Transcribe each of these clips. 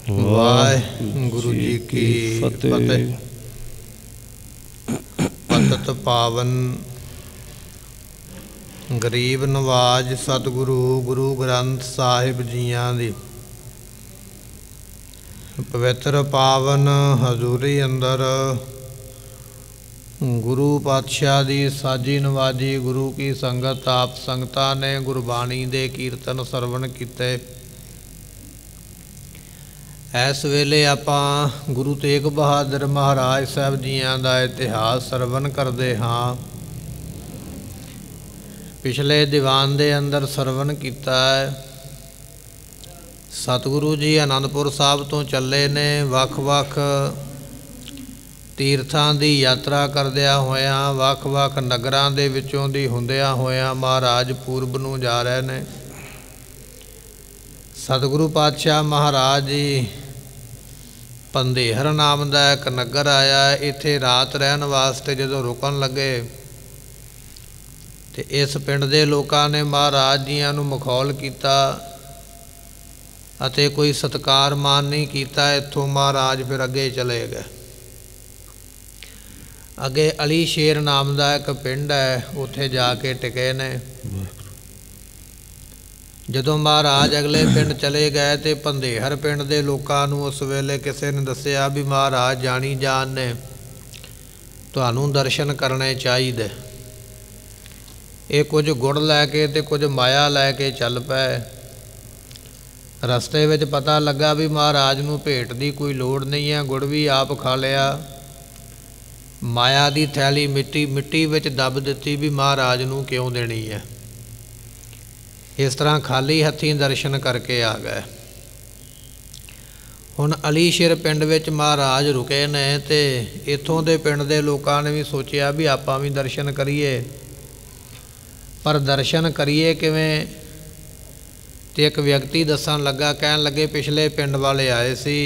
वाहिगुरु जी की फतेह। पतित पावन गरीब नवाज सतगुरु गुरु ग्रंथ साहिब जियां दी पवित्र पावन हजूरी अंदर गुरु पातशाह दी साजी नवाजी गुरु की संगत आप संगतां ने गुरबाणी दे कीर्तन सरवण कीते। इस वेले आपां गुरु तेग बहादुर महाराज साहब जियां दा इतिहास सरवण करते हाँ। पिछले दीवान दे अंदर सरवण किया है। सतगुरु जी आनंदपुर साहब तो चले ने वख-वख तीर्थां दी यात्रा करदिया होया वख-वख नगरां दे विचों दी हुंदिया होया महाराज पूरब नूं जा रहे ने। सतगुरु पातशाह महाराज जी पंधेहर नाम का एक नगर आया। इत्थे रात रहन वास्ते जदों रुकन लगे तो इस पिंड दे लोकां ने महाराज जियां नूं मखौल कीता अते कोई सत्कार मान नहीं कीता। इत्थों महाराज फिर अगे चले गए। अगे अली शेर नाम का एक पिंड है, उत्थे जाके टिके ने। जदों महाराज अगले पिंड चले गए तो पंधेहर पिंड के लोगों नूं उस वेले किसी ने दस्सिया भी महाराज जानी जान ने तुहानूं दर्शन करने चाहिए। ये कुछ गुड़ लैके ते कुछ माया लैके चल पे। रस्ते विच पता लगा भी महाराज नूं भेंट की कोई लोड़ नहीं है, गुड़ भी आप खा लिया। माया की थैली मिट्टी विच दब दिती भी महाराज नूं क्यों देनी है। इस तरह खाली हथी दर्शन करके आ गए। हुण अलीशेर पिंड विच महाराज रुके ने ते इत्थों दे पिंड दे लोकां ने भी सोचिया भी आपां भी दर्शन करिए, पर दर्शन करिए किवें। ते एक व्यक्ति दसन लगा, कहन लगे पिछले पिंड वाले आए सी,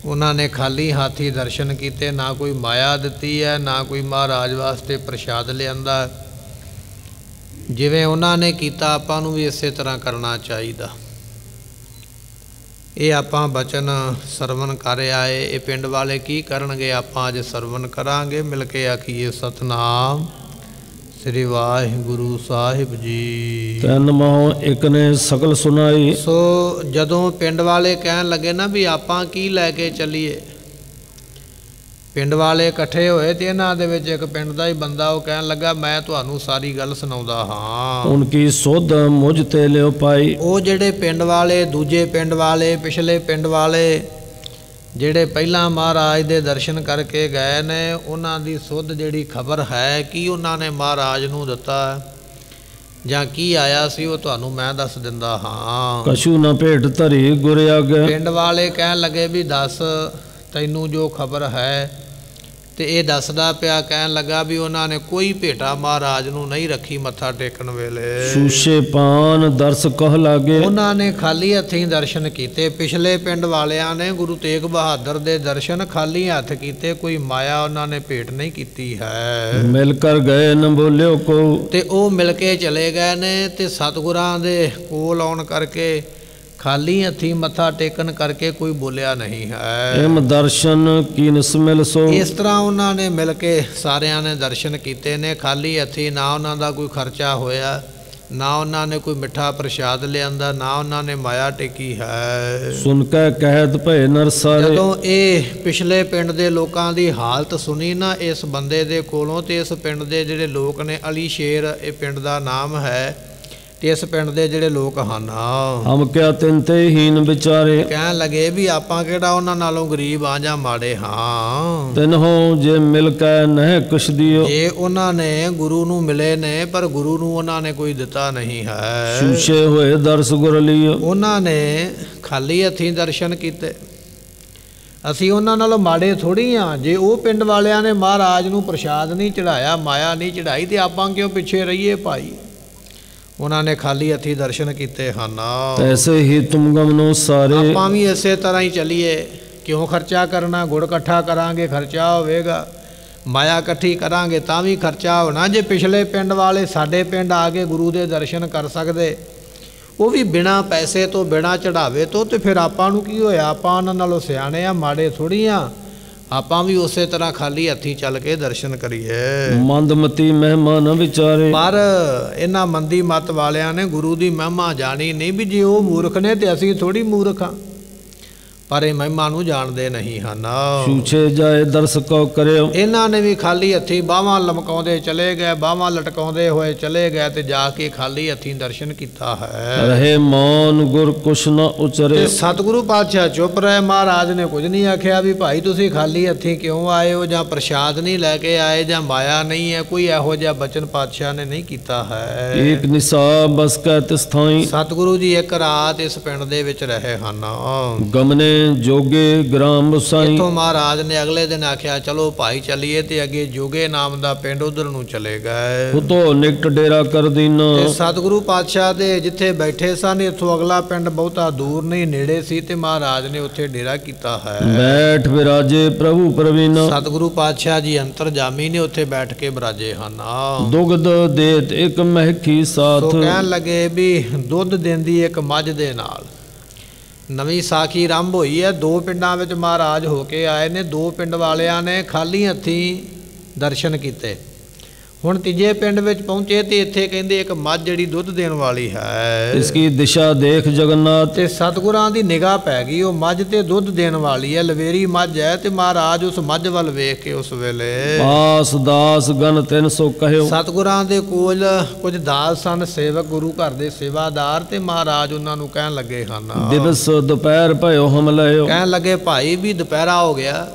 उन्होंने खाली हाथी दर्शन किए, ना कोई माया दिती है ना कोई महाराज वास्ते प्रसाद लियांदा। जिवें उन्होंने किया आपां नूं भी इसे तरह करना चाहिए। ये आपां बचन सरवण कर आए। ये पिंड वाले की करनगे आपां अज सरवण करांगे। मिल के आखिए सतनाम श्री वाहिगुरु साहिब जी। तन महो एक ने सकल सुनाई। सो जदों पिंड वाले कहन लगे ना भी आपां की लैके चलीए, पिंड वाले इकट्ठे होए तो इन्हां दे विच एक पिंड दा ही बंदा वो कहन लगा मैं तुहानूं सारी गल सुणाउंदा हाँ। उनकी सुध मुझ ते लियो पाई। वो जिहड़े पिंड वाले दूजे पिंड वाले पिछले पिंड वाले जिहड़े पहला महाराज दे दर्शन करके गए ने उन्हां दी सुध जिहड़ी खबर है कि उन्होंने महाराज नूं दिता जां की आया सी वो तुहानूं मैं दस दिंदा हाँ। कछु न भेट धरी गुर आगे। पिंड वाले कहन लगे भी दस तैनूं जो खबर है। तो ये दसदा पिया कहन लगा भी उन्होंने कोई भेटा महाराज नूं नहीं रखी मत्था टेकन वेले। शूशे पान दर्श कह लागे। उन्होंने खाली हथी दर्शन किए। पिछले पिंड वालियां ने गुरु तेग बहादुर दे दर्शन खाली हथ किए, कोई माया उन्होंने भेंट नहीं की है। मिलकर गए न बोलियो को। ते ओ मिल के चले गए ने ते सतगुरां दे कोल आउण करके खाली हथी मत्था टेकन करके कोई बोलिया नहीं है। एम दर्शन की निस्मिल सो। इस तरह उन्होंने मिल के सारिਆਂ ने दर्शन किए ने खाली हथी। ना उन्हों कोई खर्चा होया, ना उन्होंने कोई मिठा प्रसाद लियांदा, ना उन्होंने माया टेकी है। सुन के कहत भय नर सारे। जदों ये पिछले पिंड दे लोकां दी हालत सुनी ना इस बंदे दे कोलों, ते इस पिंड दे जिहड़े लोक ने अली शेर ये पिंड दा नाम है, इस पिंड दे जिहड़े लोक हन हम क्या तिनते हीन विचारे। कहन लगे भी आपां किहड़ा उन्हां नालों गरीब आ जां माड़े हाँ। तिन्हों जे मिल के नह कुछ दियो। जे उन्होंने गुरु नूं मिले ने पर गुरु नूं उन्होंने कोई दिता नहीं है। शूशे होए दर्श गुर लियो। उन्होंने खाली हथी दर्शन किए। असीं उन्हां नालों माड़े थोड़ी हाँ। जे वो पिंड वालियां ने महाराज नूं प्रसाद नहीं चढ़ाया, माया नहीं चढ़ाई, तो आपां क्यों पिछे रहीए भाई। उन्होंने खाली हथी दर्शन किए हैं। ऐसे ही तुम गमनो सारे। आपां भी इस तरह ही चलीए। क्यों खर्चा करना, गुड़ इकट्ठा करांगे खर्चा होवेगा, माया इकट्ठी करांगे तां भी खर्चा होना। जे पिछले पिंड वाले साडे पिंड आ के गुरु दे दर्शन कर सकते, ਉਹ ਵੀ ਬਿਨਾਂ ਪੈਸੇ ਤੋਂ ਬਿਨਾਂ ਚੜਾਵੇ ਤੋਂ। ਤੇ ਫਿਰ ਆਪਾਂ ਨੂੰ ਕੀ ਹੋਇਆ, ਆਪਾਂ ਉਹਨਾਂ ਨਾਲੋਂ ਸਿਆਣੇ ਆ, ਮਾੜੇ ਥੋੜ੍ਹੀ ਆ। ਆਪਾਂ ਵੀ ਉਸੇ ਤਰ੍ਹਾਂ ਖਾਲੀ ਹੱਥੀਂ ਚੱਲ ਕੇ ਦਰਸ਼ਨ ਕਰੀਏ। ਮੰਦਮਤੀ ਮਹਿਮਾ ਨ ਵਿਚਾਰੇ। ਪਰ ਇਹਨਾਂ ਮੰਦੀ ਮਤ ਵਾਲਿਆਂ ਨੇ ਗੁਰੂ ਦੀ ਮਹਿਮਾ ਜਾਣੀ ਨਹੀਂ, ਵੀ ਜੇ ਉਹ ਮੂਰਖ ਨੇ ਤੇ ਅਸੀਂ ਥੋੜ੍ਹੀ ਮੂਰਖ ਹਾਂ। ਪਰ ਇਹ ਮਹਿਮਾ ਨੂੰ ਜਾਣਦੇ ਨਹੀਂ ਹਨ। ਛੂਛੇ ਜਾਏ ਦਰਸ ਕਉ ਕਰਿਓ। ਇਹਨਾਂ ਨੇ ਵੀ ਖਾਲੀ ਹੱਥੀਂ ਬਾਹਾਂ ਲਮਕਾਉਂਦੇ ਚਲੇ ਗਏ, ਬਾਹਾਂ ਲਟਕਾਉਂਦੇ ਹੋਏ ਚਲੇ ਗਏ ਤੇ ਜਾ ਕੇ ਖਾਲੀ ਹੱਥੀਂ ਦਰਸ਼ਨ ਕੀਤਾ ਹੈ। ਰਹੇ ਮੌਨ ਗੁਰ ਕੁਛ ਨ ਉਚਰੇ। ਤੇ ਸਤਿਗੁਰੂ ਪਾਤਸ਼ਾਹ ਚੁੱਪ ਰਹੇ। ਮਹਾਰਾਜ ਨੇ ਕੁਝ ਨਹੀਂ ਆਖਿਆ ਵੀ ਭਾਈ ਤੁਸੀਂ ਖਾਲੀ ਹੱਥੀਂ ਕਿਉਂ ਆਏ ਹੋ, ਜਾਂ ਪ੍ਰਸ਼ਾਦ ਨਹੀਂ ਲੈ ਕੇ ਆਏ, ਜਾਂ ਮਾਇਆ ਨਹੀਂ ਹੈ। ਕੋਈ ਇਹੋ ਜਿਹਾ ਬਚਨ ਪਾਤਸ਼ਾਹ ਨੇ ਨਹੀਂ ਕੀਤਾ ਹੈ। ਏਕ ਨਿਸਾ ਬਸ ਕੈ ਤਿਸ ਥਾਈ। ਸਤਿਗੁਰੂ ਜੀ ਇੱਕ ਰਾਤ ਇਸ ਪਿੰਡ ਦੇ ਵਿੱਚ ਰਹੇ ਹਨ। ਗਮਨੇ ਜੋਗੇ ਗ੍ਰਾਮ ਵਸਾਈ। ਇੱਥੋਂ ਮਹਾਰਾਜ ਨੇ ਅਗਲੇ ਦਿਨ ਆਖਿਆ ਚਲੋ ਭਾਈ ਚੱਲੀਏ, ਤੇ ਅੱਗੇ ਜੋਗੇ ਨਾਮ ਦਾ ਪਿੰਡ ਉਧਰ ਨੂੰ ਚਲੇ ਗਏ। ਉਤੋਂ ਨਿਕਟ ਡੇਰਾ ਕਰ ਦੀਨਾ। ਤੇ ਸਤਿਗੁਰੂ ਪਾਤਸ਼ਾਹ ਦੇ ਜਿੱਥੇ ਬੈਠੇ ਸਨ, ਇੱਥੋਂ ਅਗਲਾ ਪਿੰਡ ਬਹੁਤਾ ਦੂਰ ਨਹੀਂ, ਨੇੜੇ ਸੀ, ਤੇ ਮਹਾਰਾਜ ਨੇ ਉੱਥੇ ਡੇਰਾ ਕੀਤਾ ਹੈ। ਬੈਠ ਵਿਰਾਜੇ ਪ੍ਰਭੂ ਪ੍ਰਵੀਨਾ। ਸਤਿਗੁਰੂ ਪਾਤਸ਼ਾਹ ਜੀ ਅੰਤਰਜਾਮੀ ਨੇ ਉੱਥੇ ਬੈਠ ਕੇ ਬਿਰਾਜੇ ਹਨ। ਦੁਗਧ ਦੇਤ ਇੱਕ ਮਹਿਕੀ ਸਾਥ। ਸੋ ਕਹਿਣ ਲੱਗੇ ਵੀ ਦੁੱਧ ਦਿੰਦੀ ਇੱਕ ਮੱਝ ਦੇ ਨਾਲ। ਨਵੀਂ ਸਾਖੀ ਆਰੰਭ ਹੋਈ ਹੈ। 2 ਪਿੰਡਾਂ ਵਿੱਚ ਮਹਾਰਾਜ ਹੋ ਕੇ ਆਏ ਨੇ। 2 ਪਿੰਡ ਵਾਲਿਆਂ ਨੇ ਖਾਲੀ ਹੱਥੀਂ ਦਰਸ਼ਨ ਕੀਤੇ। ਹੁਣ ਤੀਜੇ ਪਿੰਡ ਵਿੱਚ ਪਹੁੰਚੇ ਤੇ ਇੱਥੇ ਕਹਿੰਦੇ ਇੱਕ ਮੱਝ ਜਿਹੜੀ ਦੁੱਧ ਦੇਣ ਵਾਲੀ ਹੈ। ਇਸकी ਦਿਸ਼ਾ ਦੇਖ ਜਗन्नाथ। ਤੇ ਸਤਿਗੁਰਾਂ ਦੀ ਨਿਗਾਹ ਪੈ ਗਈ, ਉਹ ਮੱਝ ਤੇ ਦੁੱਧ ਦੇਣ ਵਾਲੀ ਹੈ, ਲਵੇਰੀ ਮੱਝ ਹੈ। ਤੇ ਮਹਾਰਾਜ ਉਸ ਮੱਝ ਵੱਲ ਵੇਖ ਕੇ ਉਸ ਵੇਲੇ ਪਾਸ ਦਾਸ ਗਨ 300 ਕਹਿਓ। ਸਤਿਗੁਰਾਂ ਦੇ ਕੋਲ ਕੁਝ ਦਾਸ ਸਨ, ਸੇਵਕ, ਗੁਰੂ ਘਰ ਦੇ ਸੇਵਾਦਾਰ। ਤੇ ਮਹਾਰਾਜ ਉਹਨਾਂ ਨੂੰ ਕਹਿਣ ਲੱਗੇ ਹਨ, ਦਿਵਸ ਦੁਪਹਿਰ ਭਇਓ ਹਮ ਲਇਓ। ਕਹਿਣ ਲੱਗੇ ਭਾਈ ਵੀ ਦੁਪਹਿਰਾ ਹੋ ਗਿਆ,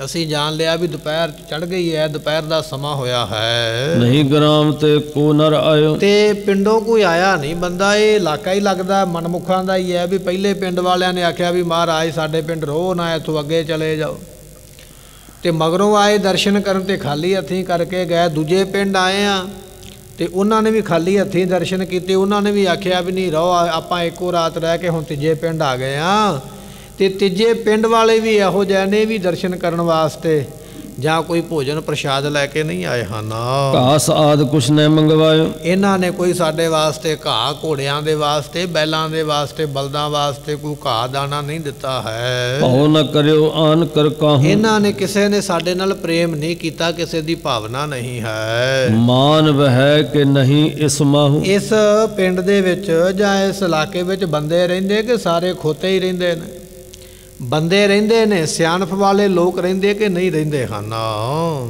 ਅਸੀਂ ਜਾਣ ਲਿਆ ਵੀ ਦੁਪਹਿਰ ਚੜ੍ਹ ਗਈ ਹੈ, ਦੁਪਹਿਰ ਦਾ ਸਮਾਂ ਹੋਇਆ ਹੈ। ਨਹੀਂ ਗ੍ਰਾਮ ਤੇ ਕੋ ਨਰ ਆਇਓ। ਤੇ ਪਿੰਡੋਂ ਕੋਈ ਆਇਆ ਨਹੀਂ ਬੰਦਾ। ਇਹ ਇਲਾਕਾ ਹੀ ਲੱਗਦਾ ਮਨਮੁਖਾਂ ਦਾ ਹੀ ਹੈ। ਵੀ ਪਹਿਲੇ ਪਿੰਡ ਵਾਲਿਆਂ ਨੇ ਆਖਿਆ ਵੀ ਮਹਾਰਾਜ ਸਾਡੇ ਪਿੰਡ ਰਹੋ ਨਾ, ਇੱਥੋਂ ਅੱਗੇ ਚਲੇ ਜਾਓ। ਤੇ ਮਗਰੋਂ ਆਏ ਦਰਸ਼ਨ ਕਰਨ ਤੇ ਖਾਲੀ ਹੱਥੀਂ ਕਰਕੇ ਗਏ। ਦੂਜੇ ਪਿੰਡ ਆਏ ਆ ਤੇ ਉਹਨਾਂ ਨੇ ਵੀ ਖਾਲੀ ਹੱਥੀਂ ਦਰਸ਼ਨ ਕੀਤੇ। ਉਹਨਾਂ ਨੇ ਵੀ ਆਖਿਆ ਵੀ ਨਹੀਂ ਰਹੋ, ਆਪਾਂ ਇੱਕੋ ਰਾਤ ਰਹਿ ਕੇ ਹੁਣ ਤੀਜੇ ਪਿੰਡ ਆ ਗਏ ਆ। ਤੇ ਤੀਜੇ ਪਿੰਡ ਵਾਲੇ ਵੀ ਇਹੋ ਜਿਹੇ ਨੇ ਵੀ ਦਰਸ਼ਨ ਕਰਨ ਵਾਸਤੇ ਜਾਂ ਕੋਈ ਭੋਜਨ ਪ੍ਰਸ਼ਾਦ ਲੈ ਕੇ ਨਹੀਂ ਆਏ ਹਨ। ਘਾਸ ਆਦ ਕੁਛ ਨੇ ਮੰਗਵਾਇਓ। ਇਹਨਾਂ ਨੇ ਕੋਈ ਸਾਡੇ ਵਾਸਤੇ ਘਾਹ, ਘੋੜਿਆਂ ਦੇ ਵਾਸਤੇ, ਬੈਲਾਂ ਦੇ ਵਾਸਤੇ, ਬਲਦਾਂ ਵਾਸਤੇ ਕੋਈ ਘਾਹ ਦਾਣਾ ਨਹੀਂ ਦਿੱਤਾ ਹੈ। ਭਾਉ ਨਾ ਕਰਿਓ ਆਨ ਕਰ ਕਾਹੂ। ਇਹਨਾਂ ਨੇ ਕਿਸੇ ਨੇ ਸਾਡੇ ਨਾਲ ਪ੍ਰੇਮ ਨਹੀਂ ਕੀਤਾ, ਕਿਸੇ ਦੀ ਭਾਵਨਾ ਨਹੀਂ ਹੈ। ਮਾਨ ਵਹਿ ਕਿ ਨਹੀਂ ਇਸ ਮਾਹੂ। ਇਸ ਪਿੰਡ ਦੇ ਵਿੱਚ ਜਾਂ ਇਸ ਇਲਾਕੇ ਵਿੱਚ ਬੰਦੇ ਰਹਿੰਦੇ ਕਿ ਸਾਰੇ ਖੋਤੇ ਹੀ ਰਹਿੰਦੇ ਨੇ? ਬੰਦੇ ਰਹਿੰਦੇ ਨੇ, ਸਿਆਣਪ ਵਾਲੇ ਲੋਕ ਰਹਿੰਦੇ ਕਿ ਨਹੀਂ ਰਹਿੰਦੇ ਹਨ?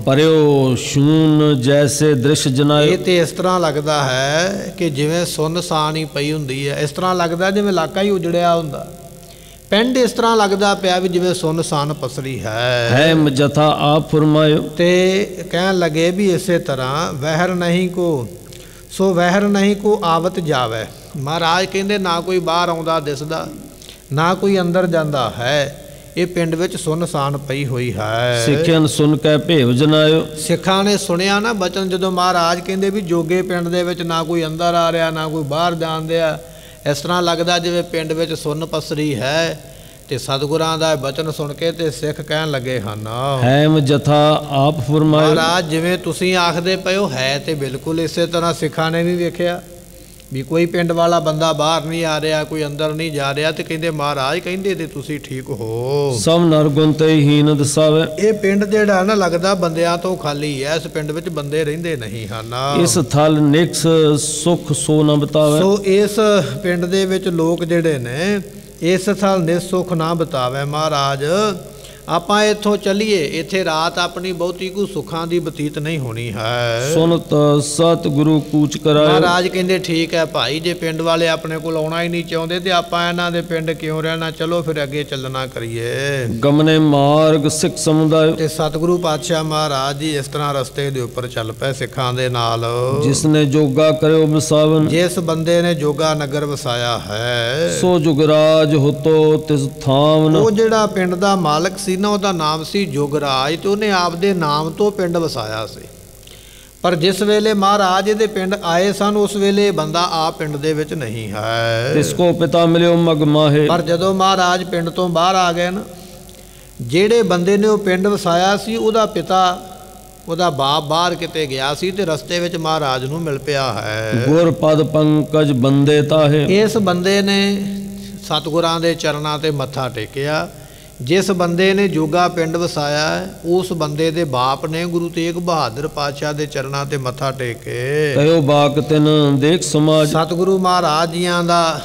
ਪਰਿਓ ਸ਼ੂਨ ਜੈਸੇ ਦ੍ਰਿਸ਼ ਜਨਾਏ। ਇਹ ਤੇ ਇਸ ਤਰ੍ਹਾਂ ਲੱਗਦਾ ਹੈ ਕਿ ਜਿਵੇਂ ਸੁੰਨਸਾਨ ਹੀ ਪਈ ਹੁੰਦੀ ਹੈ। ਇਸ ਤਰ੍ਹਾਂ ਲੱਗਦਾ ਜਿਵੇਂ ਇਲਾਕਾ ਹੀ ਉਜੜਿਆ ਹੁੰਦਾ। ਪਿੰਡ ਇਸ ਤਰ੍ਹਾਂ ਲੱਗਦਾ ਪਿਆ ਵੀ ਜਿਵੇਂ ਸੁੰਨਸਾਨ ਪਸਰੀ ਹੈ। ਜਥਾ ਆਪ ਫਰਮਾਇਓ। ਤੇ ਕਹਿਣ ਲੱਗੇ ਵੀ ਇਸੇ ਤਰ੍ਹਾਂ ਵਹਿਰ ਨਹੀਂ ਕੋ ਸੋ ਵਹਿਰ ਨਹੀਂ ਕੋ ਆਵਤ ਜਾਵੇ। ਮਹਾਰਾਜ ਕਹਿੰਦੇ ਨਾ ਕੋਈ ਬਾਹਰ ਆਉਂਦਾ ਦਿਸਦਾ, ਨਾ ਕੋਈ ਅੰਦਰ ਜਾਂਦਾ ਹੈ। ਇਹ ਪਿੰਡ ਵਿੱਚ ਸੁੰਨਸਾਨ ਪਈ ਹੋਈ ਹੈ। ਸਿੱਖਿਆ ਸੁਣ ਕੇ ਭੇਵ ਜਨਾਇਓ। ਸਿੱਖਾਂ ਨੇ ਸੁਣਿਆ ਨਾ ਬਚਨ, ਜਦੋਂ ਮਹਾਰਾਜ ਕਹਿੰਦੇ ਵੀ ਜੋਗੇ ਪਿੰਡ ਦੇ ਵਿੱਚ ਨਾ ਕੋਈ ਅੰਦਰ ਆ ਰਿਹਾ, ਨਾ ਕੋਈ ਬਾਹਰ ਜਾਣ ਦਿਆ। ਇਸ ਤਰ੍ਹਾਂ ਲੱਗਦਾ ਜਿਵੇਂ ਪਿੰਡ ਵਿੱਚ ਸੁੰਨ ਪਸਰੀ ਹੈ। ਤੇ ਸਤਿਗੁਰਾਂ ਦਾ ਬਚਨ ਸੁਣ ਕੇ ਤੇ ਸਿੱਖ ਕਹਿਣ ਲੱਗੇ ਹਨ, ਹੈਮ ਜਥਾ ਆਪ ਫਰਮਾਇਓ। ਮਹਾਰਾਜ ਜਿਵੇਂ ਤੁਸੀਂ ਆਖਦੇ ਪਏ ਹੋ ਹੈ ਤੇ ਬਿਲਕੁਲ ਇਸੇ ਤਰ੍ਹਾਂ ਸਿੱਖਾਂ ਨੇ ਵੀ ਵੇਖਿਆ ਵੀ ਕੋਈ ਪਿੰਡ ਵਾਲਾ ਬੰਦਾ ਬਾਹਰ ਨਹੀਂ ਆ ਰਿਹਾ, ਕੋਈ ਅੰਦਰ ਨਹੀਂ ਜਾ ਰਿਹਾ। ਤੇ ਕਹਿੰਦੇ ਮਹਾਰਾਜ ਕਹਿੰਦੇ ਤੇ ਤੁਸੀਂ ਠੀਕ ਹੋ। ਸਭ ਨਰ ਗੁਣ ਤੇ ਹੀਨ ਦਸਾਵੇ। ਇਹ ਪਿੰਡ ਜਿਹੜਾ ਨਾ ਲੱਗਦਾ ਬੰਦਿਆਂ ਤੋਂ ਖਾਲੀ ਹੈ। ਇਸ ਪਿੰਡ ਵਿੱਚ ਬੰਦੇ ਰਹਿੰਦੇ ਨਹੀਂ ਹਨ। ਇਸ ਥਲ ਨਿਕਸ ਸੁਖ ਸੋ ਨ ਬਤਾਵੇ। ਸੋ ਇਸ ਪਿੰਡ ਦੇ ਵਿੱਚ ਲੋਕ ਜਿਹੜੇ ਨੇ ਇਸ ਥਲ ਨਿਸੁਖ ਨਾ ਬਤਾਵੇ। ਮਹਾਰਾਜ ਆਪਾਂ ਇੱਥੋਂ ਚੱਲੀਏ, ਇੱਥੇ ਰਾਤ ਆਪਣੀ ਬਹੁਤੀ ਕੋਈ ਸੁੱਖਾਂ ਦੀ ਬਤੀਤ ਨਹੀਂ ਹੋਣੀ ਹੈ। ਸੁਨਤ ਸਤ ਗੁਰੂ ਕੂਚ ਕਰਾਏ। ਮਹਾਰਾਜ ਕਹਿੰਦੇ ਠੀਕ ਹੈ ਭਾਈ, ਜੇ ਪਿੰਡ ਵਾਲੇ ਆਪਣੇ ਕੋਲ ਆਉਣਾ ਹੀ ਨਹੀਂ ਚਾਹੁੰਦੇ ਤੇ ਆਪਾਂ ਇਹਨਾਂ ਦੇ ਪਿੰਡ ਕਿਉਂ ਰਹਿਣਾ, ਚਲੋ ਫਿਰ ਅੱਗੇ ਚੱਲਣਾ ਕਰੀਏ। ਗਮਨੇ ਮਾਰਗ ਸਿੱਖ ਸਮੁਦਾਇ। ਤੇ ਸਤਿਗੁਰੂ ਪਾਤਸ਼ਾਹ ਮਹਾਰਾਜ ਜੀ ਇਸ ਤਰ੍ਹਾਂ ਰਸਤੇ ਦੇ ਉੱਪਰ ਚੱਲ ਪਏ ਸਿੱਖਾਂ ਦੇ ਨਾਲ। ਜਿਸ ਨੇ ਜੋਗਾ ਕਰਿਓ ਵਸਾਵਨ। ਜਿਸ ਬੰਦੇ ਨੇ ਜੋਗਾ ਨਗਰ ਵਸਾਇਆ ਹੈ, ਸੋ ਜੁਗਰਾਜ ਹੁਤੋ ਤਿਸ ਥਾਵਨ। ਉਹ ਜਿਹੜਾ ਪਿੰਡ ਦਾ ਮਾਲਕ ਸੀ ਨਾ, ਉਹਦਾ ਨਾਮ ਸੀ ਜੋਗਰਾਜ। ਤੇ ਉਹਨੇ ਆਪਦੇ ਨਾਮ ਤੋਂ ਪਿੰਡ ਵਸਾਇਆ ਸੀ। ਪਰ ਜਿਸ ਵੇਲੇ ਮਹਾਰਾਜ ਇਹਦੇ ਪਿੰਡ ਆਏ ਸਨ, ਉਸ ਵੇਲੇ ਬੰਦਾ ਆ ਪਿੰਡ ਦੇ ਵਿੱਚ ਨਹੀਂ ਹੈ। ਤਿਸ ਕੋ ਪਿਤਾ ਮਿਲਿਓ ਮਗ ਮਾਹੇ। ਪਰ ਜਦੋਂ ਮਹਾਰਾਜ ਪਿੰਡ ਤੋਂ ਬਾਹਰ ਆ ਗਏ ਨਾ, ਜਿਹੜੇ ਬੰਦੇ ਨੇ ਉਹ ਪਿੰਡ ਵਸਾਇਆ ਸੀ, ਉਹਦਾ ਪਿਤਾ ਉਹਦਾ ਬਾਪ ਬਾਹਰ ਕਿਤੇ ਗਿਆ ਸੀ ਤੇ ਰਸਤੇ ਵਿੱਚ ਮਹਾਰਾਜ ਨੂੰ ਮਿਲ ਪਿਆ ਹੈ। ਗੁਰ ਪਦ ਪੰਕਜ ਬੰਦੇ ਤਾਹੇ। ਇਸ ਬੰਦੇ ਨੇ ਸਤਿਗੁਰਾਂ ਦੇ ਚਰਨਾਂ ਤੇ ਮੱਥਾ ਟੇਕਿਆ। ਜਿਸ ਬੰਦੇ ਨੇ ਜੋਗਾ ਪਿੰਡ ਵਸਾਇਆ ਉਸ ਬੰਦੇ ਦੇ ਬਾਪ ਨੇ ਗੁਰੂ ਤੇਗ ਬਹਾਦਰ ਪਾਤਸ਼ਾਹ ਦੇ ਚਰਨਾਂ ਤੇ ਮੱਥਾ ਟੇਕ ਕੇ ਕਹਿਓ ਬਾਕ ਤਿਨ ਦੇਖ ਸਮਾਜ। ਸਤਿਗੁਰੂ ਮਹਾਰਾਜ ਜੀਆਂ ਦਾ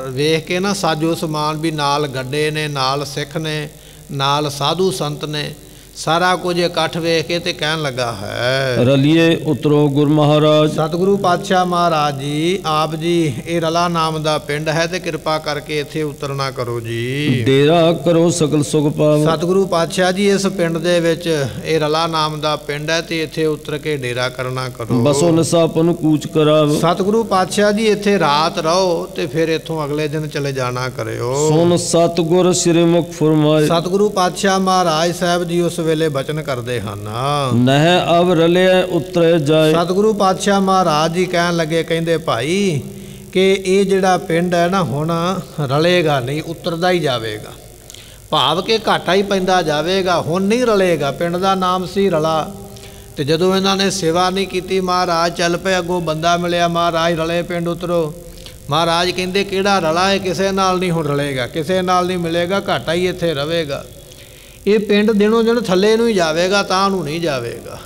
ਵੇਖ ਕੇ ਨਾ ਸਾਜੋ ਸਮਾਨ ਵੀ ਨਾਲ ਗੱਡੇ ਨੇ, ਨਾਲ ਸਿੱਖ ਨੇ, ਨਾਲ ਸਾਧੂ ਸੰਤ ਨੇ, ਸਾਰਾ ਕੁਝ ਇਕੱਠ ਵੇਖ ਕੇ ਤੇ ਕਹਿਣ ਲੱਗਾ ਹੈ ਰਲੀਏ ਉਤਰੋ ਗੁਰ ਮਹਾਰਾਜ। ਸਤਿਗੁਰੂ ਪਾਤਸ਼ਾਹ ਮਹਾਰਾਜ ਜੀ ਆਪ ਜੀ ਇਹ ਰਲਾ ਨਾਮ ਦਾ ਪਿੰਡ ਹੈ ਤੇ ਕਿਰਪਾ ਕਰਕੇ ਇੱਥੇ ਉਤਰਨਾ ਕਰੋ ਜੀ। ਡੇਰਾ ਕਰੋ ਸਕਲ ਸੁਖ ਪਾਵ। ਸਤਿਗੁਰੂ ਪਾਤਸ਼ਾਹ ਜੀ ਇਸ ਪਿੰਡ ਦੇ ਵਿੱਚ ਇਹ ਰਲਾ ਨਾਮ ਦਾ ਪਿੰਡ ਹੈ ਤੇ ਇੱਥੇ ਉਤਰ ਕੇ ਡੇਰਾ ਕਰਨਾ ਕਰੋ। ਬਸੋ ਨਿਸਾਪਨ ਕੂਚ ਕਰਾਵ। ਸਤਿਗੁਰੂ ਪਾਤਸ਼ਾਹ ਜੀ ਇੱਥੇ ਰਾਤ ਰਹੋ ਤੇ ਫਿਰ ਇੱਥੋਂ ਅਗਲੇ ਦਿਨ ਚਲੇ ਜਾਣਾ ਕਰਿਓ। ਸੁਨ ਸਤਿਗੁਰ ਸ੍ਰੀ ਮੁਖ ਫਰਮਾਏ। ਸਤਿਗੁਰੂ ਪਾਤਸ਼ਾਹ ਮਹਾਰਾਜ ਸਾਹਿਬ ਜੀ ਉਸ ਵੇਲੇ ਬਚਨ ਕਰਦੇ ਹਨ ਨਹਿ ਅਵ ਰਲਿਆ ਉਤਰੇ ਜਾਏ। ਸਤਿਗੁਰੂ ਪਾਤਸ਼ਾਹ ਮਹਾਰਾਜ ਜੀ ਕਹਿਣ ਲੱਗੇ, ਕਹਿੰਦੇ ਭਾਈ ਕਿ ਇਹ ਜਿਹੜਾ ਪਿੰਡ ਹੈ ਨਾ ਹੁਣ ਰਲੇਗਾ ਨਹੀਂ, ਉਤਰਦਾ ਹੀ ਜਾਵੇਗਾ, ਭਾਵ ਕਿ ਘਾਟਾ ਹੀ ਪੈਂਦਾ ਜਾਵੇਗਾ, ਹੁਣ ਨਹੀਂ ਰਲੇਗਾ। ਪਿੰਡ ਦਾ ਨਾਮ ਸੀ ਰਲਾ ਤੇ ਜਦੋਂ ਇਹਨਾਂ ਨੇ ਸੇਵਾ ਨਹੀਂ ਕੀਤੀ ਮਹਾਰਾਜ ਚੱਲ ਪਏ। ਅੱਗੋਂ ਬੰਦਾ ਮਿਲਿਆ, ਮਹਾਰਾਜ ਰਲੇ ਪਿੰਡ ਉਤਰੋ। ਮਹਾਰਾਜ ਕਹਿੰਦੇ ਕਿਹੜਾ ਰਲਾ ਹੈ, ਕਿਸੇ ਨਾਲ ਨਹੀਂ ਹੁਣ ਰਲੇਗਾ, ਕਿਸੇ ਨਾਲ ਨਹੀਂ ਮਿਲੇਗਾ, ਘਾਟਾ ਹੀ ਇੱਥੇ ਰਵੇਗਾ। ਇਹ ਪਿੰਡ ਦਿਨੋਂ ਦਿਨ ਥੱਲੇ ਨੂੰ ਹੀ ਜਾਵੇਗਾ, ਤਾਂ ਨੂੰ ਨਹੀਂ ਜਾਵੇਗਾ।